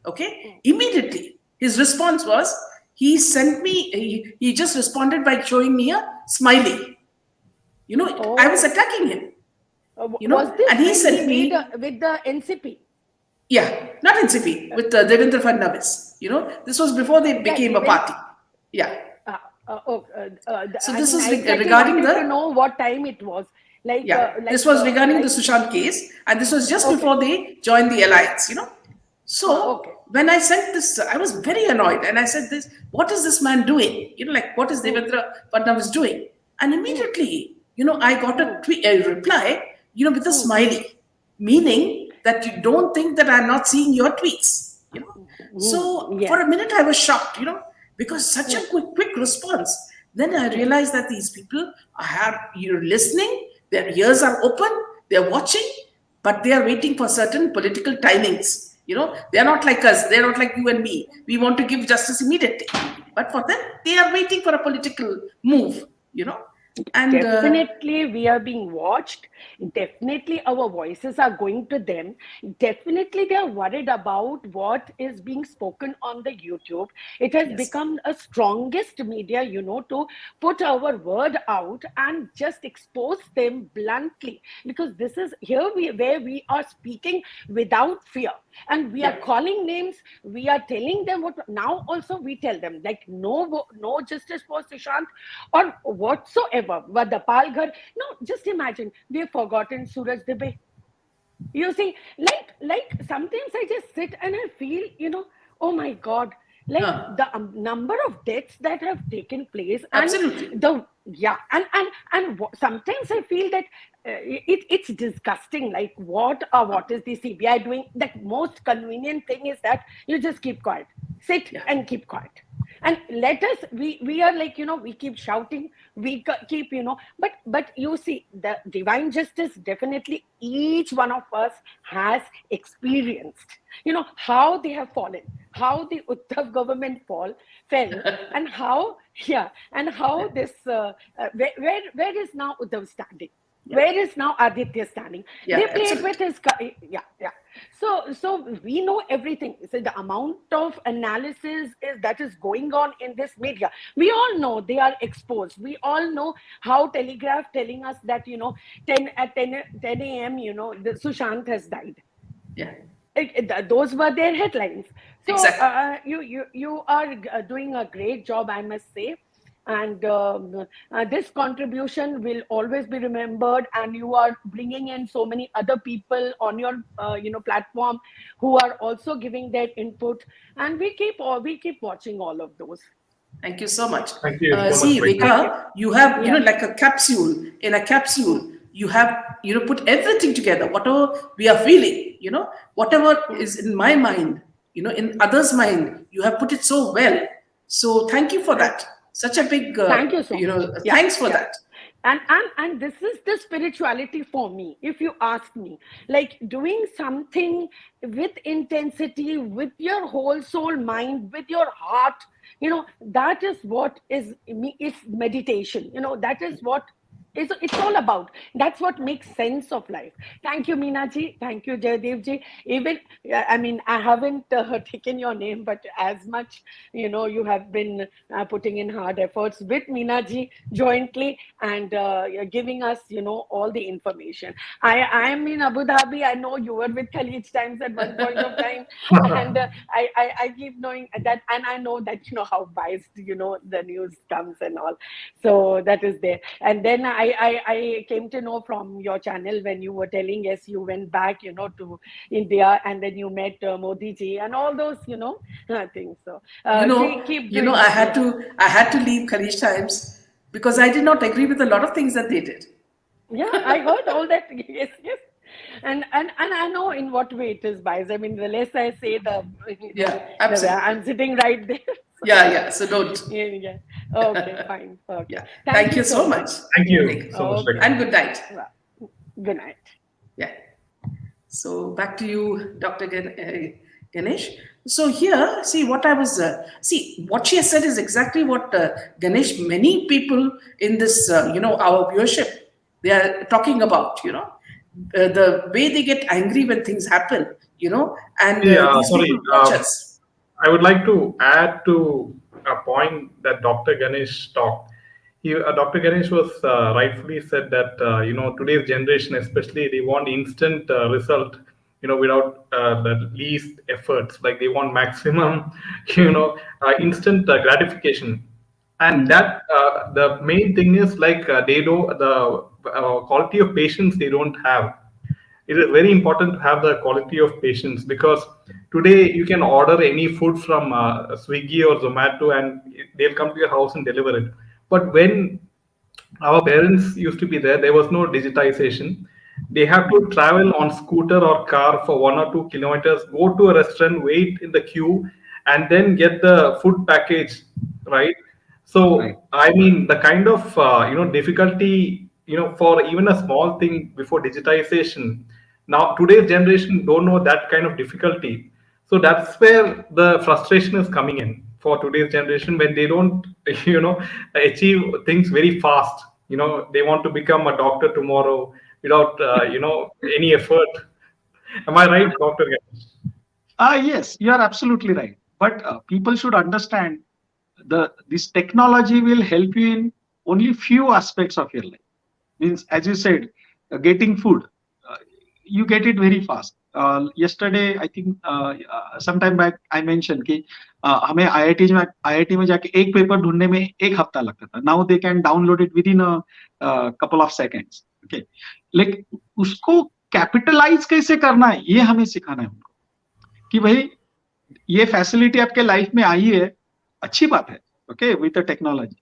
Okay. Immediately, his response was, he sent me, he just responded by showing me a smiley. I was Oh, attacking him, was this and he when he sent made me, with the NCP? yeah, not NCP, with Devendra Fadnavis. This was before they became Exactly. a When party. Yeah. So I this mean, was I exactly regarding wanted to the, know what time it was. yeah, this was regarding the Like. Sushant case, and this was just Okay. before they joined the alliance. Okay. So when I sent this, I was very annoyed, and I said, "This, what is this man doing? Like what is Hmm. Devendra Fadnavis doing?" And Hmm. immediately, I got Hmm. a reply, with a Hmm. smiley, meaning that you don't think that I'm not seeing your tweets. Hmm. So for Yeah. a minute, I was shocked, because such Hmm. a quick response. Then I Yeah. realized that these people are, you're listening, their ears are open, they're watching, but they are waiting for certain political timings, They're not like us. They're not like you and me. We want to give justice immediately. But for them, they are waiting for a political move, And Definitely, we are being watched. Definitely, our voices are going to them. Definitely, they are worried about what is being spoken on the YouTube. It has yes, become a strongest media, to put our word out and just expose them bluntly. Because this is here where we are speaking without fear, and we are yeah, calling names. We are telling them what. Now also we tell them like no justice for Sushant or whatsoever. But the Palghar, no, just imagine we have forgotten Suraj Dubey. You see, like sometimes I just sit and I feel, oh my God, like huh, the number of deaths that have taken place, and absolutely. the yeah, and sometimes I feel that it's disgusting. Like what is the CBI doing? The most convenient thing is that you just keep quiet, sit Yeah, and keep quiet, and let us. We are like we keep shouting, we keep but you see the divine justice, definitely each one of us has experienced how they have fallen, how the Uddhav government fell, and how and how this where is now Uddhav standing, yeah, where is now Aditya standing? They yeah, played with absolutely. his yeah. So we know everything. So the amount of analysis that is going on in this media, we all know they are exposed. We all know how Telegraph telling us that 10 at 10 a.m. the Sushant has died. Yeah, Those were their headlines. So exactly. you are doing a great job, I must say. And this contribution will always be remembered. And you are bringing in so many other people on your platform who are also giving their input. And we keep watching all of those. Thank you so much. Thank you so much, See, Rekha. Thank you. Reka, you have, Yeah. like a capsule. In a capsule, you have, put everything together, whatever we are feeling, whatever Mm. is in my mind, in others' mind, you have put it so well. So thank you for Thank that. Such a big, Thank you so much. Yeah, thanks for yeah. that. And this is the spirituality for me, if you ask me. Like doing something with intensity, with your whole soul, mind, with your heart, that is what is meditation. That is what it's all about. That's what makes sense of life. Thank you, Meena ji. Thank you, Jaydev ji. Even I mean, I haven't taken your name, but as much you have been putting in hard efforts with Meena ji jointly, and you're giving us all the information. I am in Abu Dhabi. I know you were with Khalid Times at one point of time, and I keep knowing that, and I know that how biased the news comes and all. So that is there. And then I came to know from your channel when you were telling, yes, you went back to India, and then you met Modi ji and all those things. So keep doing I that. had Yeah. to leave Khaleej Times because I did not agree with a lot of things that they did. Yeah, I heard all that. Yes, yes. And I know in what way it is biased. I mean, the less I say, Yeah, the way absolutely. I'm sitting right there. Yeah, yeah. So don't. Yeah, yeah. Okay, fine. Okay. Yeah. Thank Thank you you so so much. much. Thank Yes. you Reka. so much, Okay. Rekha. And good night. Well, good night. Yeah. So back to you, Dr. Ganesh. So here, see what I was, see what she has said is exactly what Ganesh, many people in this, our viewership, they are talking about, the way they get angry when things happen, and See, these people sorry. watch us. I would like to add to a point that Dr. Ganesh talked. Dr. Ganesh was rightfully said that today's generation, especially, they want instant result. Without the least efforts. Like they want maximum, instant gratification. And that the main thing is like they don't the quality of patience they don't have. It is very important to have the quality of patience because today you can order any food from Swiggy or Zomato and they'll come to your house and deliver it. But when our parents used to be there was no digitization. They have to travel on scooter or car for 1 or 2 kilometers, go to a restaurant, wait in the queue, and then get the food package, right? Right. So I mean, the kind of difficulty for even a small thing before digitization. Now today's generation don't know that kind of difficulty. So that's where the frustration is coming in for today's generation when they don't, achieve things very fast. They want to become a doctor tomorrow without, any effort. Am I right, Dr. Ganesh? Yes, you are absolutely right. But people should understand this technology will help you in only few aspects of your life. Means, as you said, getting food, uh, you get it very fast. Yesterday, I think sometime back, I mentioned कि हमें IIT में जाके एक paper ढूंढने में एक हफ्ता लगता था. Now they can download it within a couple of seconds. Okay, लेकिन उसको कैपिटलाइज कैसे करना है ये हमें सिखाना है उनको कि भाई ये फैसिलिटी आपके लाइफ में आई है, अच्छी बात है, ओके, विद द टेक्नोलॉजी.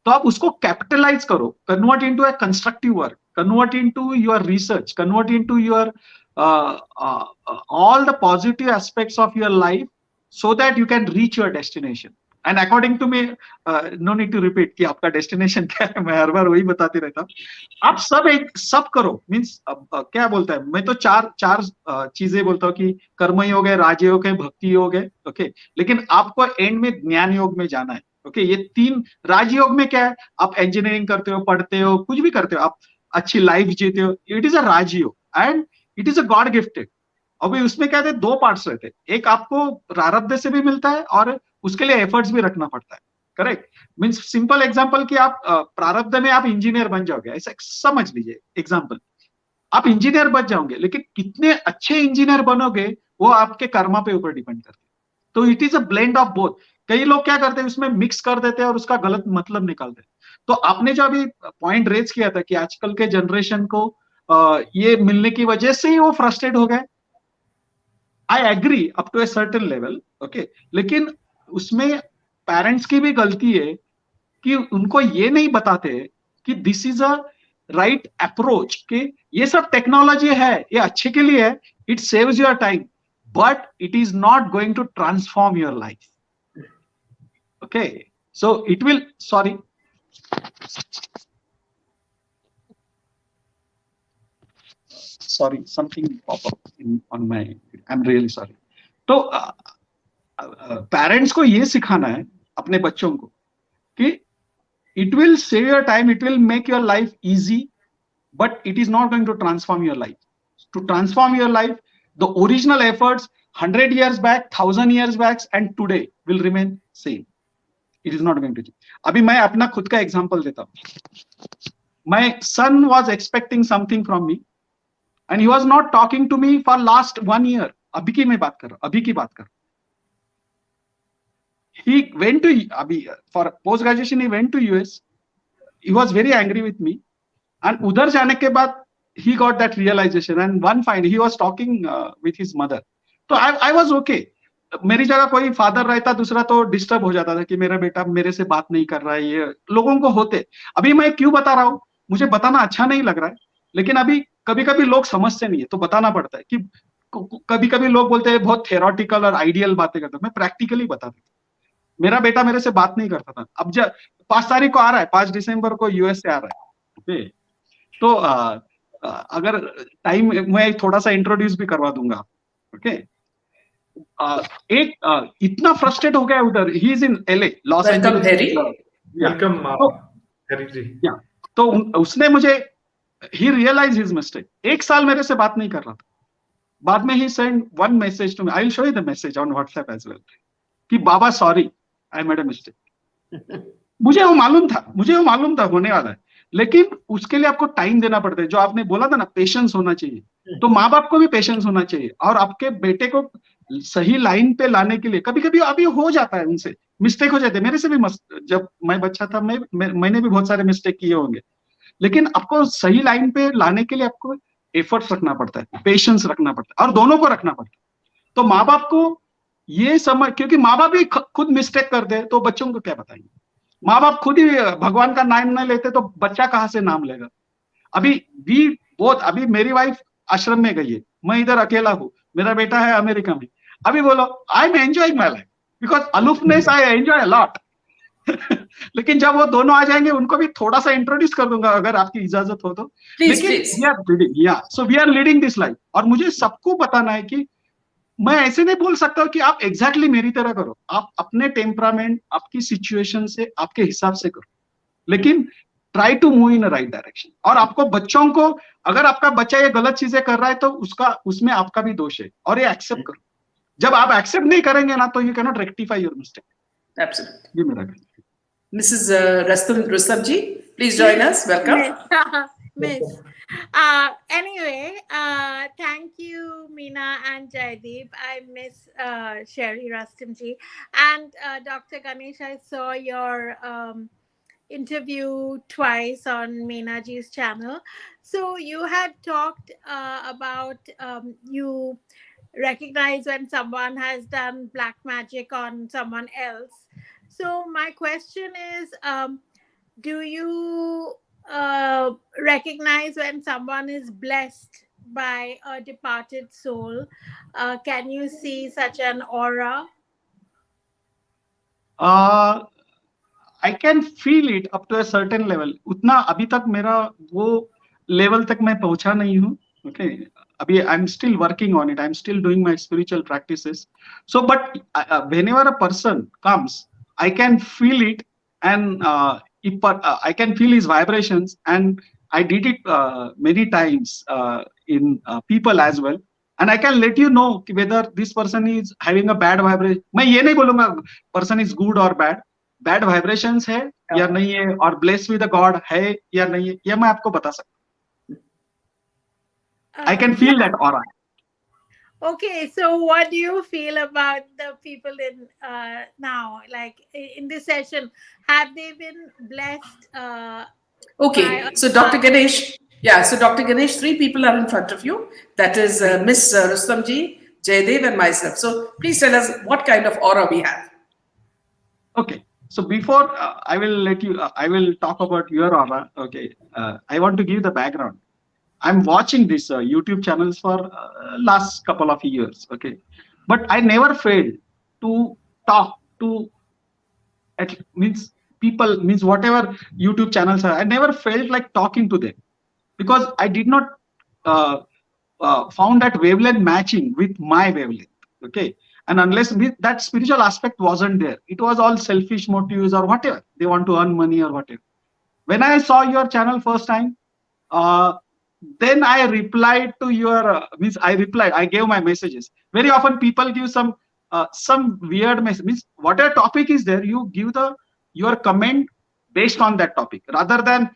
तो आप उसको कैपिटलाइज करो, convert into a constructive work, convert into your research, convert into your all the positive aspects of your life so that you can reach your destination. And according to me, no need to repeat कि आपका destination क्या है, मैं हर बार वही बताते रहता हूँ. आप सब करो, मीन्स क्या बोलता है, मैं तो चार चीजें बोलता हूँ कि कर्म योग है, राजयोग है, भक्ति योग है, ओके. लेकिन आपको एंड में ज्ञान योग में जाना है, ओके. ये 3 राजयोग में क्या है, आप इंजीनियरिंग करते हो, पढ़ते हो, कुछ भी करते हो, आप अच्छी लाइफ जीते हो, it is a Rajyog and it is a God gifted. अभी उसमें क्या थे, 2 पार्ट्स रहते हैं. एक आपको प्रारब्ध से भी मिलता है और उसके लिए एफर्ट्स भी रखना पड़ता है, करेक्ट. मींस सिंपल एग्जांपल कि आप प्रारब्ध में आप इंजीनियर बन जाओगे, ऐसा समझ लीजिए एग्जांपल. आप इंजीनियर बन जाओगे, लेकिन कितने अच्छे इंजीनियर बनोगे वो आपके कर्मा पे ऊपर डिपेंड करते हैं. तो it is a blend of both. कई लोग क्या करते हैं, उसमें मिक्स कर देते हैं और उसका गलत मतलब निकालते हैं. तो आपने जो अभी पॉइंट रेज किया था कि आजकल के जनरेशन को ये मिलने की वजह से ही वो फ्रस्ट्रेट हो गए, I agree up to a certain level, okay. लेकिन उसमें पेरेंट्स की भी गलती है कि उनको ये नहीं बताते कि this is a right approach, कि ये सब टेक्नोलॉजी है, ये अच्छे के लिए है, it saves your time, but it is not going to transform your life, okay. So it will, sorry, something pop up on my, I'm really sorry. तो पेरेंट्स को ये सिखाना है अपने बच्चों को कि it will save your time, it will make your life easy, but it is not going to transform your life. To transform your life, the original efforts 100 years back, 1000 years back and today will remain same. It is not going to change. अभी मैं अपना खुद का example देता हूँ. My son was expecting something from me and he was not talking to me for last 1 year. अभी की मैं बात कर रहा हूँ, अभी की बात कर रहा हूँ. He went to for post graduation, he went to US. He was very angry with me, and उधर जाने के बाद he got that realization, and one fine he was talking with his mother. तो I was okay. मेरी जगह कोई father रहता दूसरा तो डिस्टर्ब हो जाता था कि मेरा बेटा मेरे से बात नहीं कर रहा है, ये लोगों को होते. अभी मैं क्यों बता रहा हूँ, मुझे बताना अच्छा नहीं लग रहा है, लेकिन अभी कभी कभी लोग समझते नहीं है तो बताना पड़ता है कि कभी कभी लोग बोलते हैं बहुत थेरोटिकल और आइडियल बातें करते हैं. मैं प्रैक्टिकली बता देता. मेरा बेटा मेरे से बात नहीं करता था, अब जब 5 तारीख को आ रहा है, 5 दिसंबर को यूएस से आ रहा है, ओके. तो अगर टाइम मैं थोड़ा सा इंट्रोड्यूस भी करवा दूंगा, ओके. एक इतना फ्रस्ट्रेट हो गया उधर, he is in LA, Los Angeles. Welcome Harry ji. तो उसने मुझे, ही रियलाइज हिज मिस्टेक. 1 साल मेरे से बात नहीं कर रहा था. बाद में he send one message to me, I will show you the message on WhatsApp as well, कि बाबा sorry, I made a mistake. मुझे वो मालूम था होने वाला है, लेकिन उसके लिए आपको टाइम देना पड़ता है. जो आपने बोला था ना, पेशेंस होना चाहिए. तो माँ बाप को भी पेशेंस होना चाहिए, और आपके बेटे को सही लाइन पे लाने के लिए कभी कभी अभी हो जाता है, उनसे मिस्टेक हो जाते हैं. मेरे से भी जब मैं बच्चा था, मैंने भी बहुत सारे मिस्टेक किए होंगे, लेकिन आपको सही लाइन पे लाने के लिए आपको एफर्ट्स रखना पड़ता है, पेशेंस रखना पड़ता है, और दोनों को रखना पड़ता है. तो माँ बाप को ये समझ, क्योंकि माँ बाप भी खुद मिस्टेक करते हैं, तो बच्चों को क्या बताएंगे. माँ बाप खुद ही भगवान का नाम नहीं लेते तो बच्चा कहाँ से नाम लेगा. अभी मेरी वाइफ आश्रम में गई है, मैं इधर अकेला हूँ, मेरा बेटा है अमेरिका में. अभी बोलो, I am enjoying my life because aloofness I enjoy a lot. लेकिन जब वो दोनों आ जाएंगे, उनको भी थोड़ा सा इंट्रोड्यूस कर दूंगा अगर आपकी इजाजत हो तो. लेकिन so we are leading this life, और मुझे सबको बताना है कि मैं ऐसे नहीं बोल सकता कि आप एग्जैक्टली मेरी तरह करो, आप अपने टेम्परामेंट, आपकी सिचुएशन से, आपके हिसाब से करो, लेकिन try to move in right direction. और आपको बच्चों को, अगर आपका बच्चा ये गलत चीजें कर रहा है तो उसका, उसमें आपका भी दोष है, और ये एक्सेप्ट करो। जब आप एक्सेप्ट नहीं करेंगे ना, तो you can not rectify your mistake. Absolutely. ये मेरा कहना है। Mrs. Rustamji, please join us. Welcome. Miss. Anyway, thank you, Meena and Jaideep. I miss Sherry Rustamji. And Dr. Ganesh, I saw your interview twice on Meena ji's channel. So you had talked about you recognize when someone has done black magic on someone else. So my question is, do you recognize when someone is blessed by a departed soul? Can you see such an aura? I can feel it up to a certain level. उतना अभी तक मेरा वो level तक मैं पहुंचा नहीं हूँ। ओके, अभी I am still working on it, I am still doing my spiritual practices. So but whenever a person comes, I can feel it, and I can feel his vibrations, and I did it many times in people as well, and I can let you know whether this person is having a bad vibration. मैं ये नहीं बोलूंगा person is good or bad, bad vibrations है या नहीं है, और blessed with the God है या नहीं है, ये मैं आपको बता सकता हूँ। I can feel that aura. Okay, so what do you feel about the people in now, like in this session? Have they been blessed? Okay, so Dr. Ganesh, yeah, so Dr. Ganesh, 3 people are in front of you. That is Miss Rustamji, Jaydev, and myself. So please tell us what kind of aura we have. Okay, so before I will let you, I will talk about your aura. Okay, I want to give the background. I'm watching this YouTube channels for last couple of years. Okay, but I never failed to talk to, means people, means whatever YouTube channels are. I never felt like talking to them because I did not found that wavelength matching with my wavelength. Okay, and unless that spiritual aspect wasn't there, it was all selfish motives or whatever, they want to earn money or whatever. When I saw your channel first time, then I replied to your I gave my messages. Very often people give some weird message, means whatever topic is there, you give your comment based on that topic rather than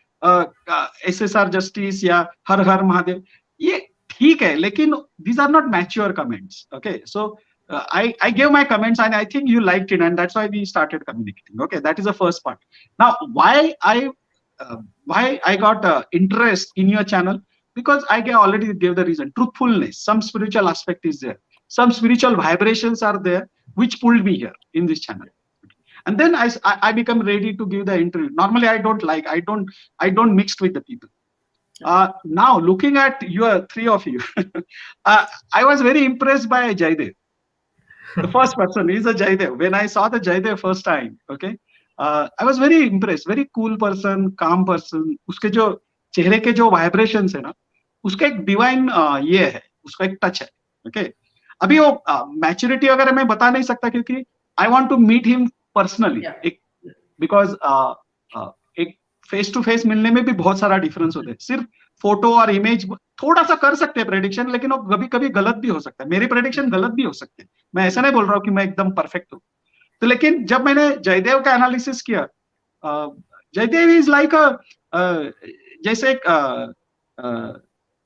SSR justice या हर हर महादेव। ये ठीक है, लेकिन these are not mature comments. Okay, so I gave my comments and I think you liked it, and that's why we started communicating. Okay, that is the first part. Now why I got interest in your channel, because I already gave the reason. Truthfulness, some spiritual aspect is there, some spiritual vibrations are there which pulled me here in this channel, and then I become ready to give the interview. Normally I don't mix with the people. Now looking at your 3 of you, I was very impressed by Jaidev. The first person is a Jaidev. When I saw the Jaidev first time, okay, I was very impressed. Very cool person, calm person. उसके जो चेहरे के जो vibrations है ना, उसका एक divine ये है, उसका एक touch है. Okay, अभी वो maturity वगैरह मैं बता नहीं सकता क्योंकि I want to meet him personally. Because एक face to face मिलने में भी बहुत सारा difference होता है. सिर्फ फोटो और इमेज थोड़ा सा कर सकते हैं प्रेडिक्शन, लेकिन वो कभी कभी गलत भी हो सकता है। मेरी प्रेडिक्शन गलत भी हो सकते हैं, मैं ऐसा नहीं बोल रहा हूँ कि मैं एकदम परफेक्ट हूँ। तो लेकिन जब मैंने जयदेव का एनालिसिस किया, जयदेव इज लाइक जैसे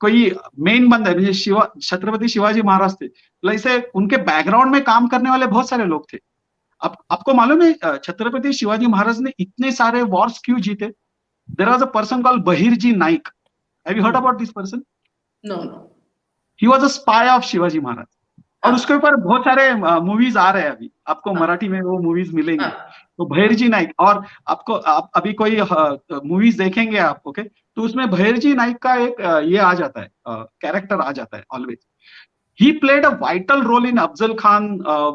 कोई मेन बंदा है, छत्रपति शिवाजी महाराज थे, जैसे उनके बैकग्राउंड में काम करने वाले बहुत सारे लोग थे। अब आपको मालूम है छत्रपति शिवाजी महाराज ने इतने सारे वॉर्स क्यों जीते? There was a person called Bahirji Naik. Have you heard about this person? No. He was a spy of Shivaji Maharaj, और उसके ऊपर बहुत सारे मूवीज आ रहे हैं अभी, आपको मराठी में वो मूवीज मिलेंगे। तो भैरजी नाइक, और आपको अभी कोई मूवीज देखेंगे आप, ओके, तो उसमें भैरजी नाइक का एक ये आ जाता है, कैरेक्टर आ जाता है always. He played a vital role in Afzal Khan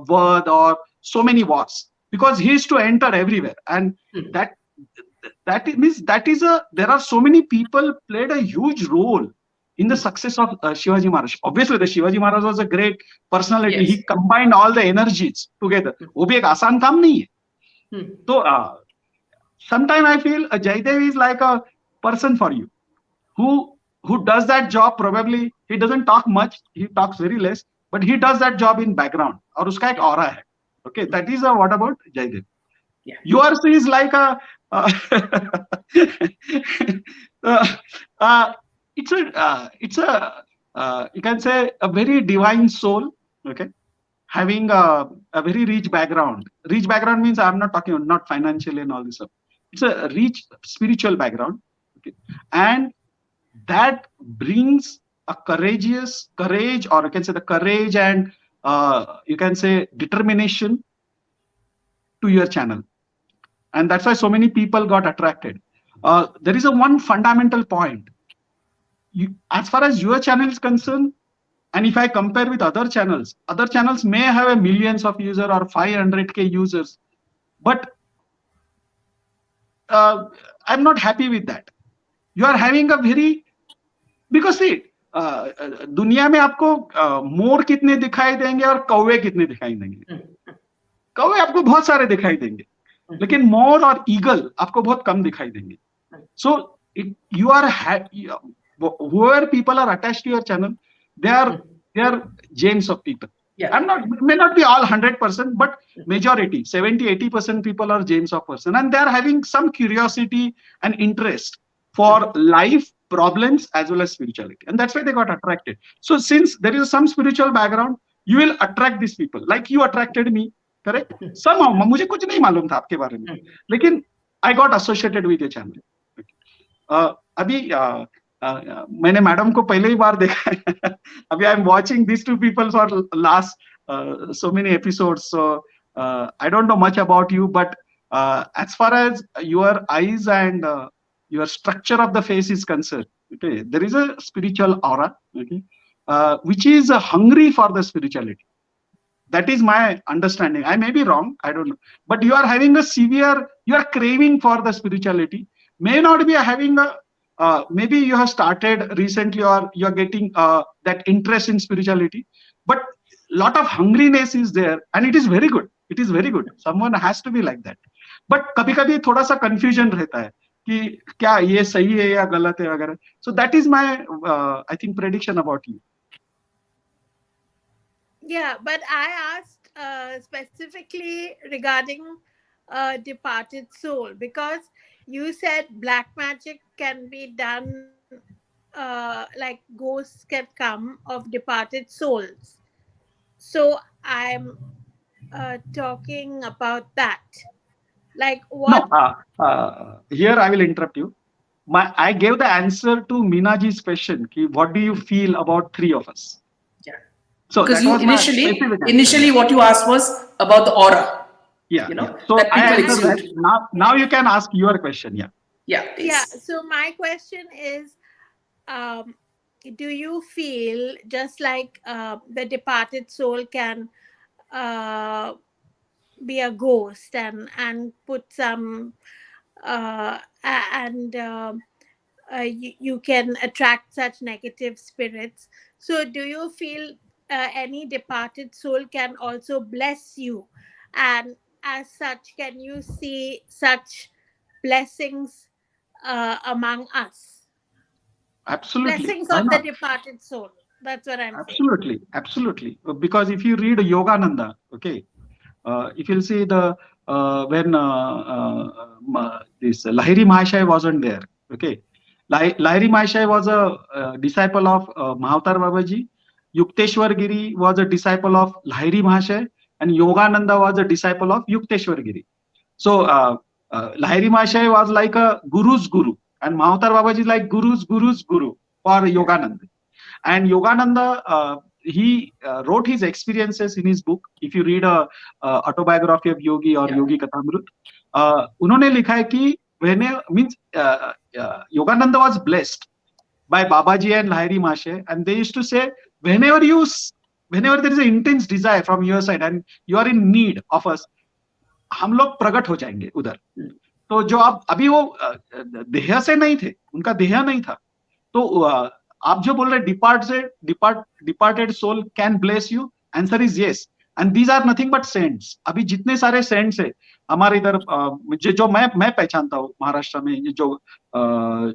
word or so many wars because he used to enter everywhere, and that means there are so many people played a huge role in the success of Shivaji Maharaj. Obviously, the Shivaji Maharaj was a great personality. Yes. He combined all the energies together. वो भी एक आसान काम नहीं है. So sometimes I feel Jaidev is like a person for you, who does that job. Probably he doesn't talk much. He talks very less, but he does that job in background. और उसका एक aura है. Okay, that is what about Jaidev. Yeah. Yours is like a it's a you can say a very divine soul. Okay, having a very rich background. Rich background means I'm not talking not financially and all this stuff. It's a rich spiritual background. Okay, and that brings a courage, or you can say the courage and you can say determination to your channel. And that's why so many people got attracted. There is a one fundamental point. As far as your channel is concerned, and if I compare with other channels may have a millions of users or 500K users, but I'm not happy with that. You are having a very, because see, दुनिया में आपको मोर कितने दिखाई देंगे और कौवे कितने दिखाई देंगे. कौवे आपको बहुत सारे दिखाई देंगे, लेकिन मोर और ईगल आपको बहुत कम दिखाई देंगे. So you are whoever people are attached to your channel, they are gems of people. Yeah. May not be all 100%, but majority 70-80% people are gems of person, and they are having some curiosity and interest for life, problems, as well as spirituality, and that's why they got attracted. So since there is some spiritual background, you will attract these people, like you attracted me. Correct? Somehow मुझे कुछ नहीं मालूम था आपके बारे में, लेकिन I got associated with your channel. अभी मैंने मैडम को पहले ही बार देखा है. अभी I am watching these two people for last so many episodes. So I don't know much about you, but as far as your eyes and your structure of the face is concerned, okay, there is a spiritual aura, okay, which is hungry for the spirituality. That is my understanding. I may be wrong, I don't know. But you are having you are craving for the spirituality. May not be having maybe you have started recently, or you are getting that interest in spirituality. But lot of hungriness is there, and it is very good. It is very good. Someone has to be like that. But कभी-कभी थोड़ा सा confusion रहता है कि क्या ये सही है या गलत है वगैरह. So that is my I think prediction about you. Yeah, but I asked specifically regarding departed soul, because you said black magic can be done, like ghosts can come of departed souls. So I'm talking about that. Like what? No, here I will interrupt you. I gave the answer to Meenaji's question. What do you feel about three of us? Yeah. So because that you was my specific answer. initially what you asked was about the aura. Yeah. You know, yeah. So that I people answered that. exude. Now you can ask your question. Yeah. Yeah. Please. Yeah. So my question is, do you feel just like the departed soul can be a ghost and put some you can attract such negative spirits? So do you feel any departed soul can also bless you, and as such can you see such blessings among us? Absolutely. Blessings Why of the not? departed soul. That's what I'm saying. Absolutely. Because if you read Yogananda, okay, if you'll see the when this Lahiri Mahashaya wasn't there, okay, Lahiri Mahashaya was a disciple of Mahavatar Babaji. Yukteswar Giri was a disciple of Lahiri Mahashaya, and Yogananda was a disciple of Yukteswar Giri. So Lahiri Mahashaya was like a guru's guru, and Mahavatar Babaji is like guru's guru for Yogananda. And Yogananda, he wrote his experiences in his book. If you read a autobiography of Yogi or Yogi Kathamrut, उन्होंने लिखा है कि Yogananda was blessed by Babaji and Lahiri Mahashaya, and they used to say, whenever there is an intense desire from your side and you are in need of us, हम लोग प्रकट हो जाएंगे उधर. तो जो आप अभी वो देह से नहीं थे, उनका देह नहीं था, तो आप जो बोल रहे departed soul can bless you, answer is yes, and these are nothing but saints. अभी जितने सारे सेंट्स है हमारे इधर, जो मैं पहचानता हूँ महाराष्ट्र में, ये जो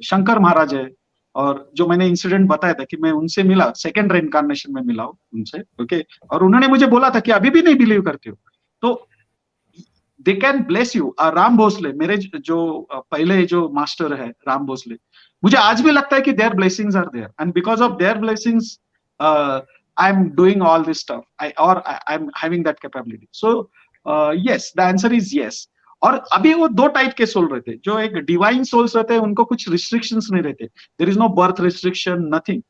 शंकर महाराज है, और जो मैंने इंसिडेंट बताया था कि मैं उनसे मिला, सेकंड रेनकार्नेशन में मिला हूँ उनसे, ओके, और उन्होंने मुझे बोला था कि अभी भी नहीं बिलीव करते हो तो they can bless you. Ram Bhosale, मेरे जो पहले जो मास्टर है राम भोसले, मुझे आज भी लगता है कि their blessings are there, and because of their blessings I am doing all this stuff, I am having that capability. So yes, the answer is yes. और अभी वो दो टाइप के सोल रहते हैं. जो एक डिवाइन सोल्स रहते हैं उनको कुछ रिस्ट्रिक्शंस नहीं रहते, there is no birth restriction, nothing.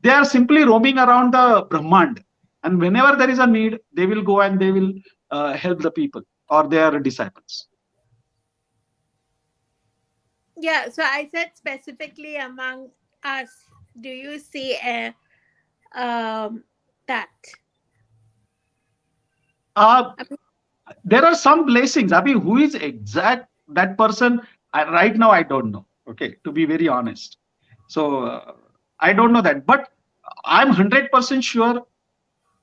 They are simply roaming around the Brahmand, and whenever there is a need, they will go and they will help the people or their disciples. Yeah, so I said specifically among us, do you see that? Uh, I mean, there are some blessings. I mean, who is exact that person? Right now, I don't know. Okay, to be very honest. So I don't know that, but I'm 100% sure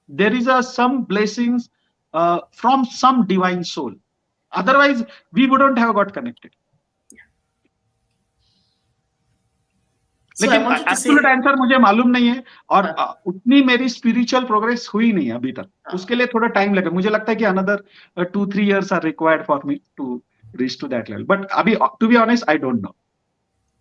there is some blessings from some divine soul. Otherwise, we wouldn't have got connected. So I लेकिन wanted to say, absolute answer मुझे मालूम नहीं है, और उतनी मेरी spiritual progress हुई नहीं है अभी तक. उसके लिए थोड़ा टाइम लगेगा. मुझे लगता है कि another 2-3 years are required for me to reach to that level. But अभी to be honest I don't know.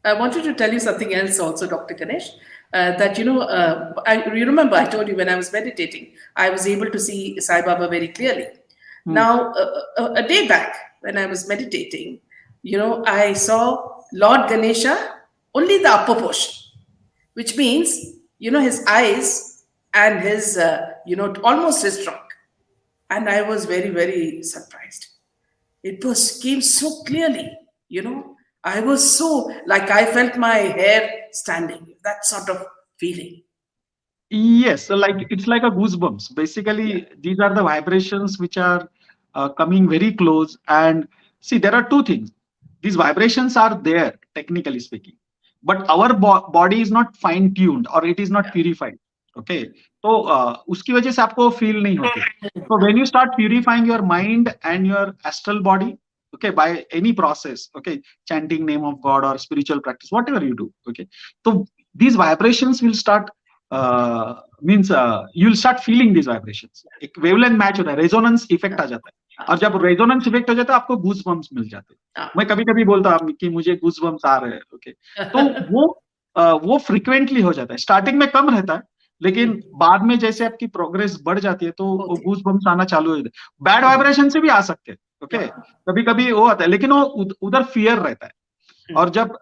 I wanted to tell you something else also, Dr. Ganesh, that, you remember I told you when I was meditating, I was able to see Sai Baba very clearly. Now, a day back when I was meditating, I saw Lord Ganesha, only the upper portion, which means, his eyes and his, almost his trunk. And I was very, very surprised. It came so clearly, I was so, like, I felt my hair standing, that sort of feeling. Yes, so like it's like a goosebumps. Basically, these are the vibrations which are coming very close. And see, there are two things. These vibrations are there, technically speaking, but our body is not fine tuned or it is not purified. Okay, so uski wajah se aapko feel nahi hote. So when you start purifying your mind and your astral body, okay, by any process, okay, chanting name of God or spiritual practice, whatever you do, okay, so these vibrations will start means you'll start feeling these vibrations. एक wavelength match होता है, resonance effect आ जाता है, और जब resonance effect हो जाता है आपको goose bumps मिल जाते हैं. मैं कभी कभी बोलता हूँ कि मुझे goose bumps आ रहे हैं, okay, तो वो frequently हो जाता है. स्टार्टिंग में कम रहता है, लेकिन बाद में जैसे आपकी प्रोग्रेस बढ़ जाती है तो वो गूज बम्स आना चालू हो जाता है. बैड वाइब्रेशन से भी आ सकते हैं, ओके, कभी कभी वो आता है, लेकिन वो उधर फियर रहता है. और जब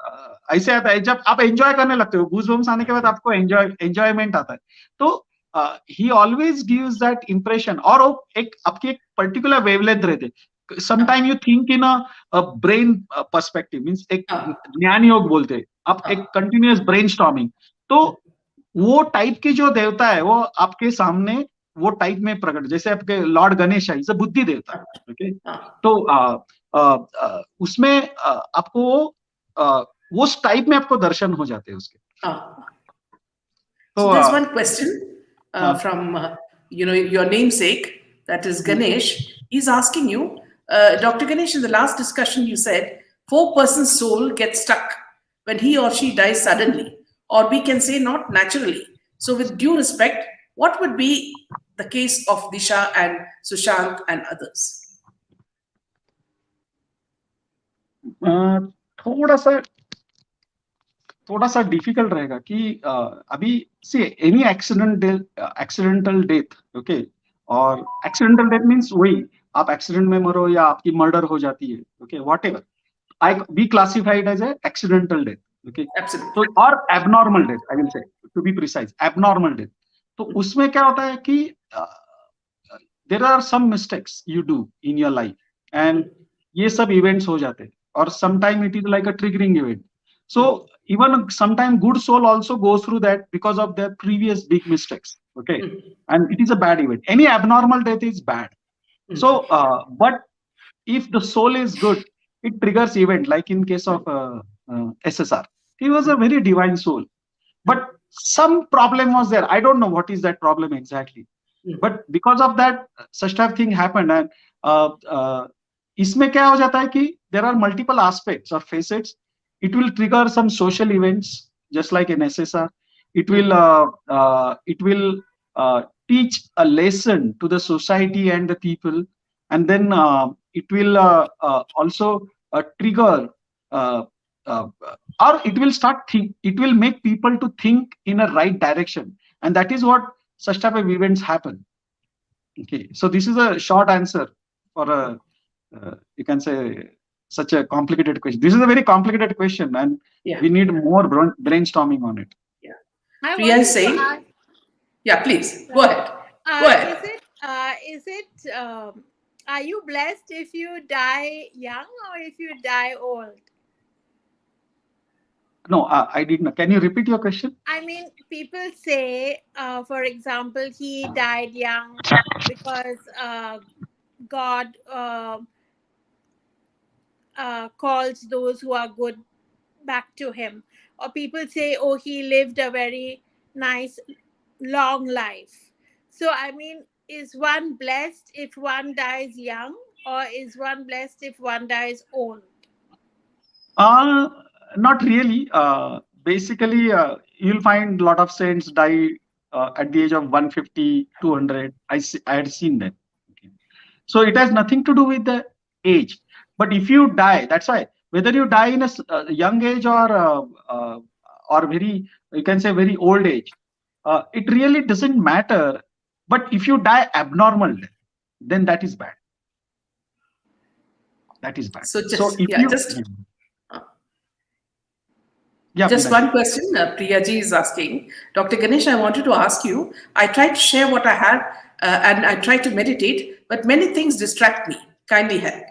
ऐसे आता है, जब आप एंजॉय करने लगते हो, गूज बम्स आने के बाद आपको एंजॉयमेंट आता है, तो ही ऑलवेज गिव्स दैट इंप्रेशन. और वो एक आपकी एक पर्टिकुलर वेवलेंथ रहते. Sometime you think in a brain perspective, means एक ज्ञान योग बोलते हैं आप, एक कंटिन्यूअस ब्रेन स्टॉर्मिंग. तो वो टाइप की जो देवता है वो आपके सामने वो टाइप में प्रकट, जैसे आपके लॉर्ड गणेश है, इज अ बुद्धि देवता, ओके. तो उसमें आपको वो टाइप में आपको दर्शन हो जाते हैं उसके. So there's one question from your namesake, that is Ganesh. He's asking you, Dr. Ganesh, in the last discussion you said 4% soul gets stuck when he or she dies suddenly, or we can say not naturally. So with due respect, what would be the case of Disha and Sushant and others? थोड़ा सा difficult रहेगा कि अभी see any accidental death, okay, और accidental death means वही आप accident में मरो या आपकी मर्डर हो जाती है, okay, whatever, I we classified as a accidental death, okay. तो और abnormal death, I will say to be precise, abnormal death. तो उसमें क्या होता है कि there are some mistakes you do in your life, and ये सब इवेंट्स हो जाते हैं, और sometime it is like a triggering event. So even sometimes good soul also goes through that because of their previous big mistakes, okay, and it is a bad event. Any abnormal death is bad. So but if the soul is good, it triggers event, like in case of SSR. He was a very divine soul, but some problem was there. I don't know what is that problem exactly, but because of that, such type of thing happened. And इसमें क्या हो जाता है कि there are multiple aspects or facets. It will trigger some social events, just like in SSR. It will teach a lesson to the society and the people, and then it will also trigger or it will it will make people to think in a right direction, and that is what such type of events happen. Okay, so this is a short answer for a you can say such a complicated question. This is a very complicated question, and we need more brainstorming on it. I Priya wanted to saying, ask, yeah, please go ahead. Go ahead. are you blessed if you die young or if you die old? No, I did not. Can you repeat your question? I mean, people say, for example, he died young because God calls those who are good back to him. Or people say, oh, he lived a very nice, long life. So, I mean, is one blessed if one dies young, or is one blessed if one dies old? Not really. Basically, you'll find a lot of saints die at the age of 150, 200. I had seen that. Okay. So it has nothing to do with the age. But if you die, that's why whether you die in a young age or very, you can say very old age, it really doesn't matter. But if you die abnormal, then that is bad. That is bad. So just Just one question Priyaji is asking. Dr. Ganesh, I wanted to ask you, I tried to share what I had and I tried to meditate, but many things distract me. Kindly help.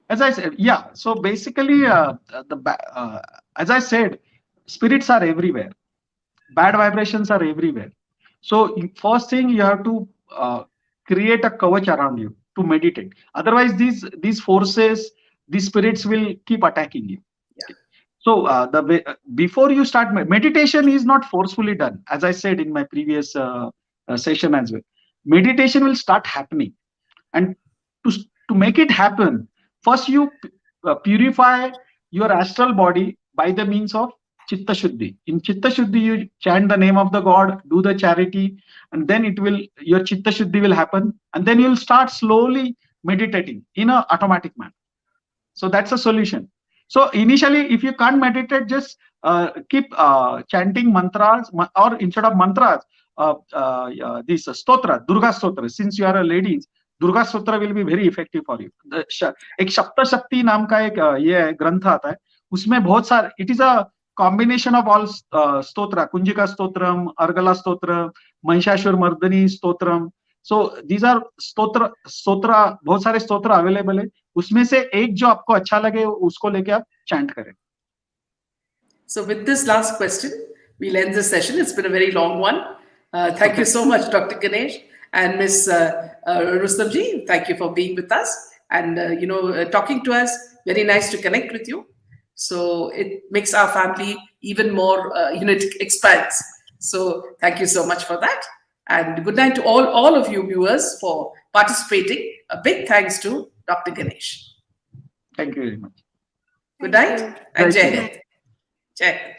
As I said, yeah. So basically, as I said, spirits are everywhere. Bad vibrations are everywhere. So first thing you have to create a kavach around you to meditate. Otherwise, these forces, these spirits will keep attacking you. Yeah. So before you start meditation is not forcefully done. As I said in my previous session as well, meditation will start happening, and to make it happen, first you purify your astral body by the means of chitta shuddhi. In chitta shuddhi, you chant the name of the god, do the charity, and then your chitta shuddhi will happen, and then you'll start slowly meditating in an automatic manner. So that's a solution. So initially, if you can't meditate, just keep chanting mantras, or instead of mantras, this stotra, Durga stotra. Since you are a lady, Durga stotra will be very effective for you. एक सप्त शक्ति नाम का एक ये ग्रंथ आता है, उसमें बहुत सारे, it is a combination of all stotra, Kunjika stotram, अर्गला स्तोत्र, Mahishasura Mardini stotram. So these are स्तोत्र बहुत सारे स्तोत्र अवेलेबल है, उसमें से एक जो आपको अच्छा लगे उसको लेके आप चैंट करें. So with this last question, we'll end the session. It's been a very long one. Thank you so much, Dr. Ganesh and Ms. Rustamji. Thank you for being with us and talking to us. Very nice to connect with you. So it makes our family even more, it expands. So thank you so much for that. And good night to all of you viewers for participating. A big thanks to Dr. Ganesh. Thank you very much. Good night and Jai Hind. Jai Hind.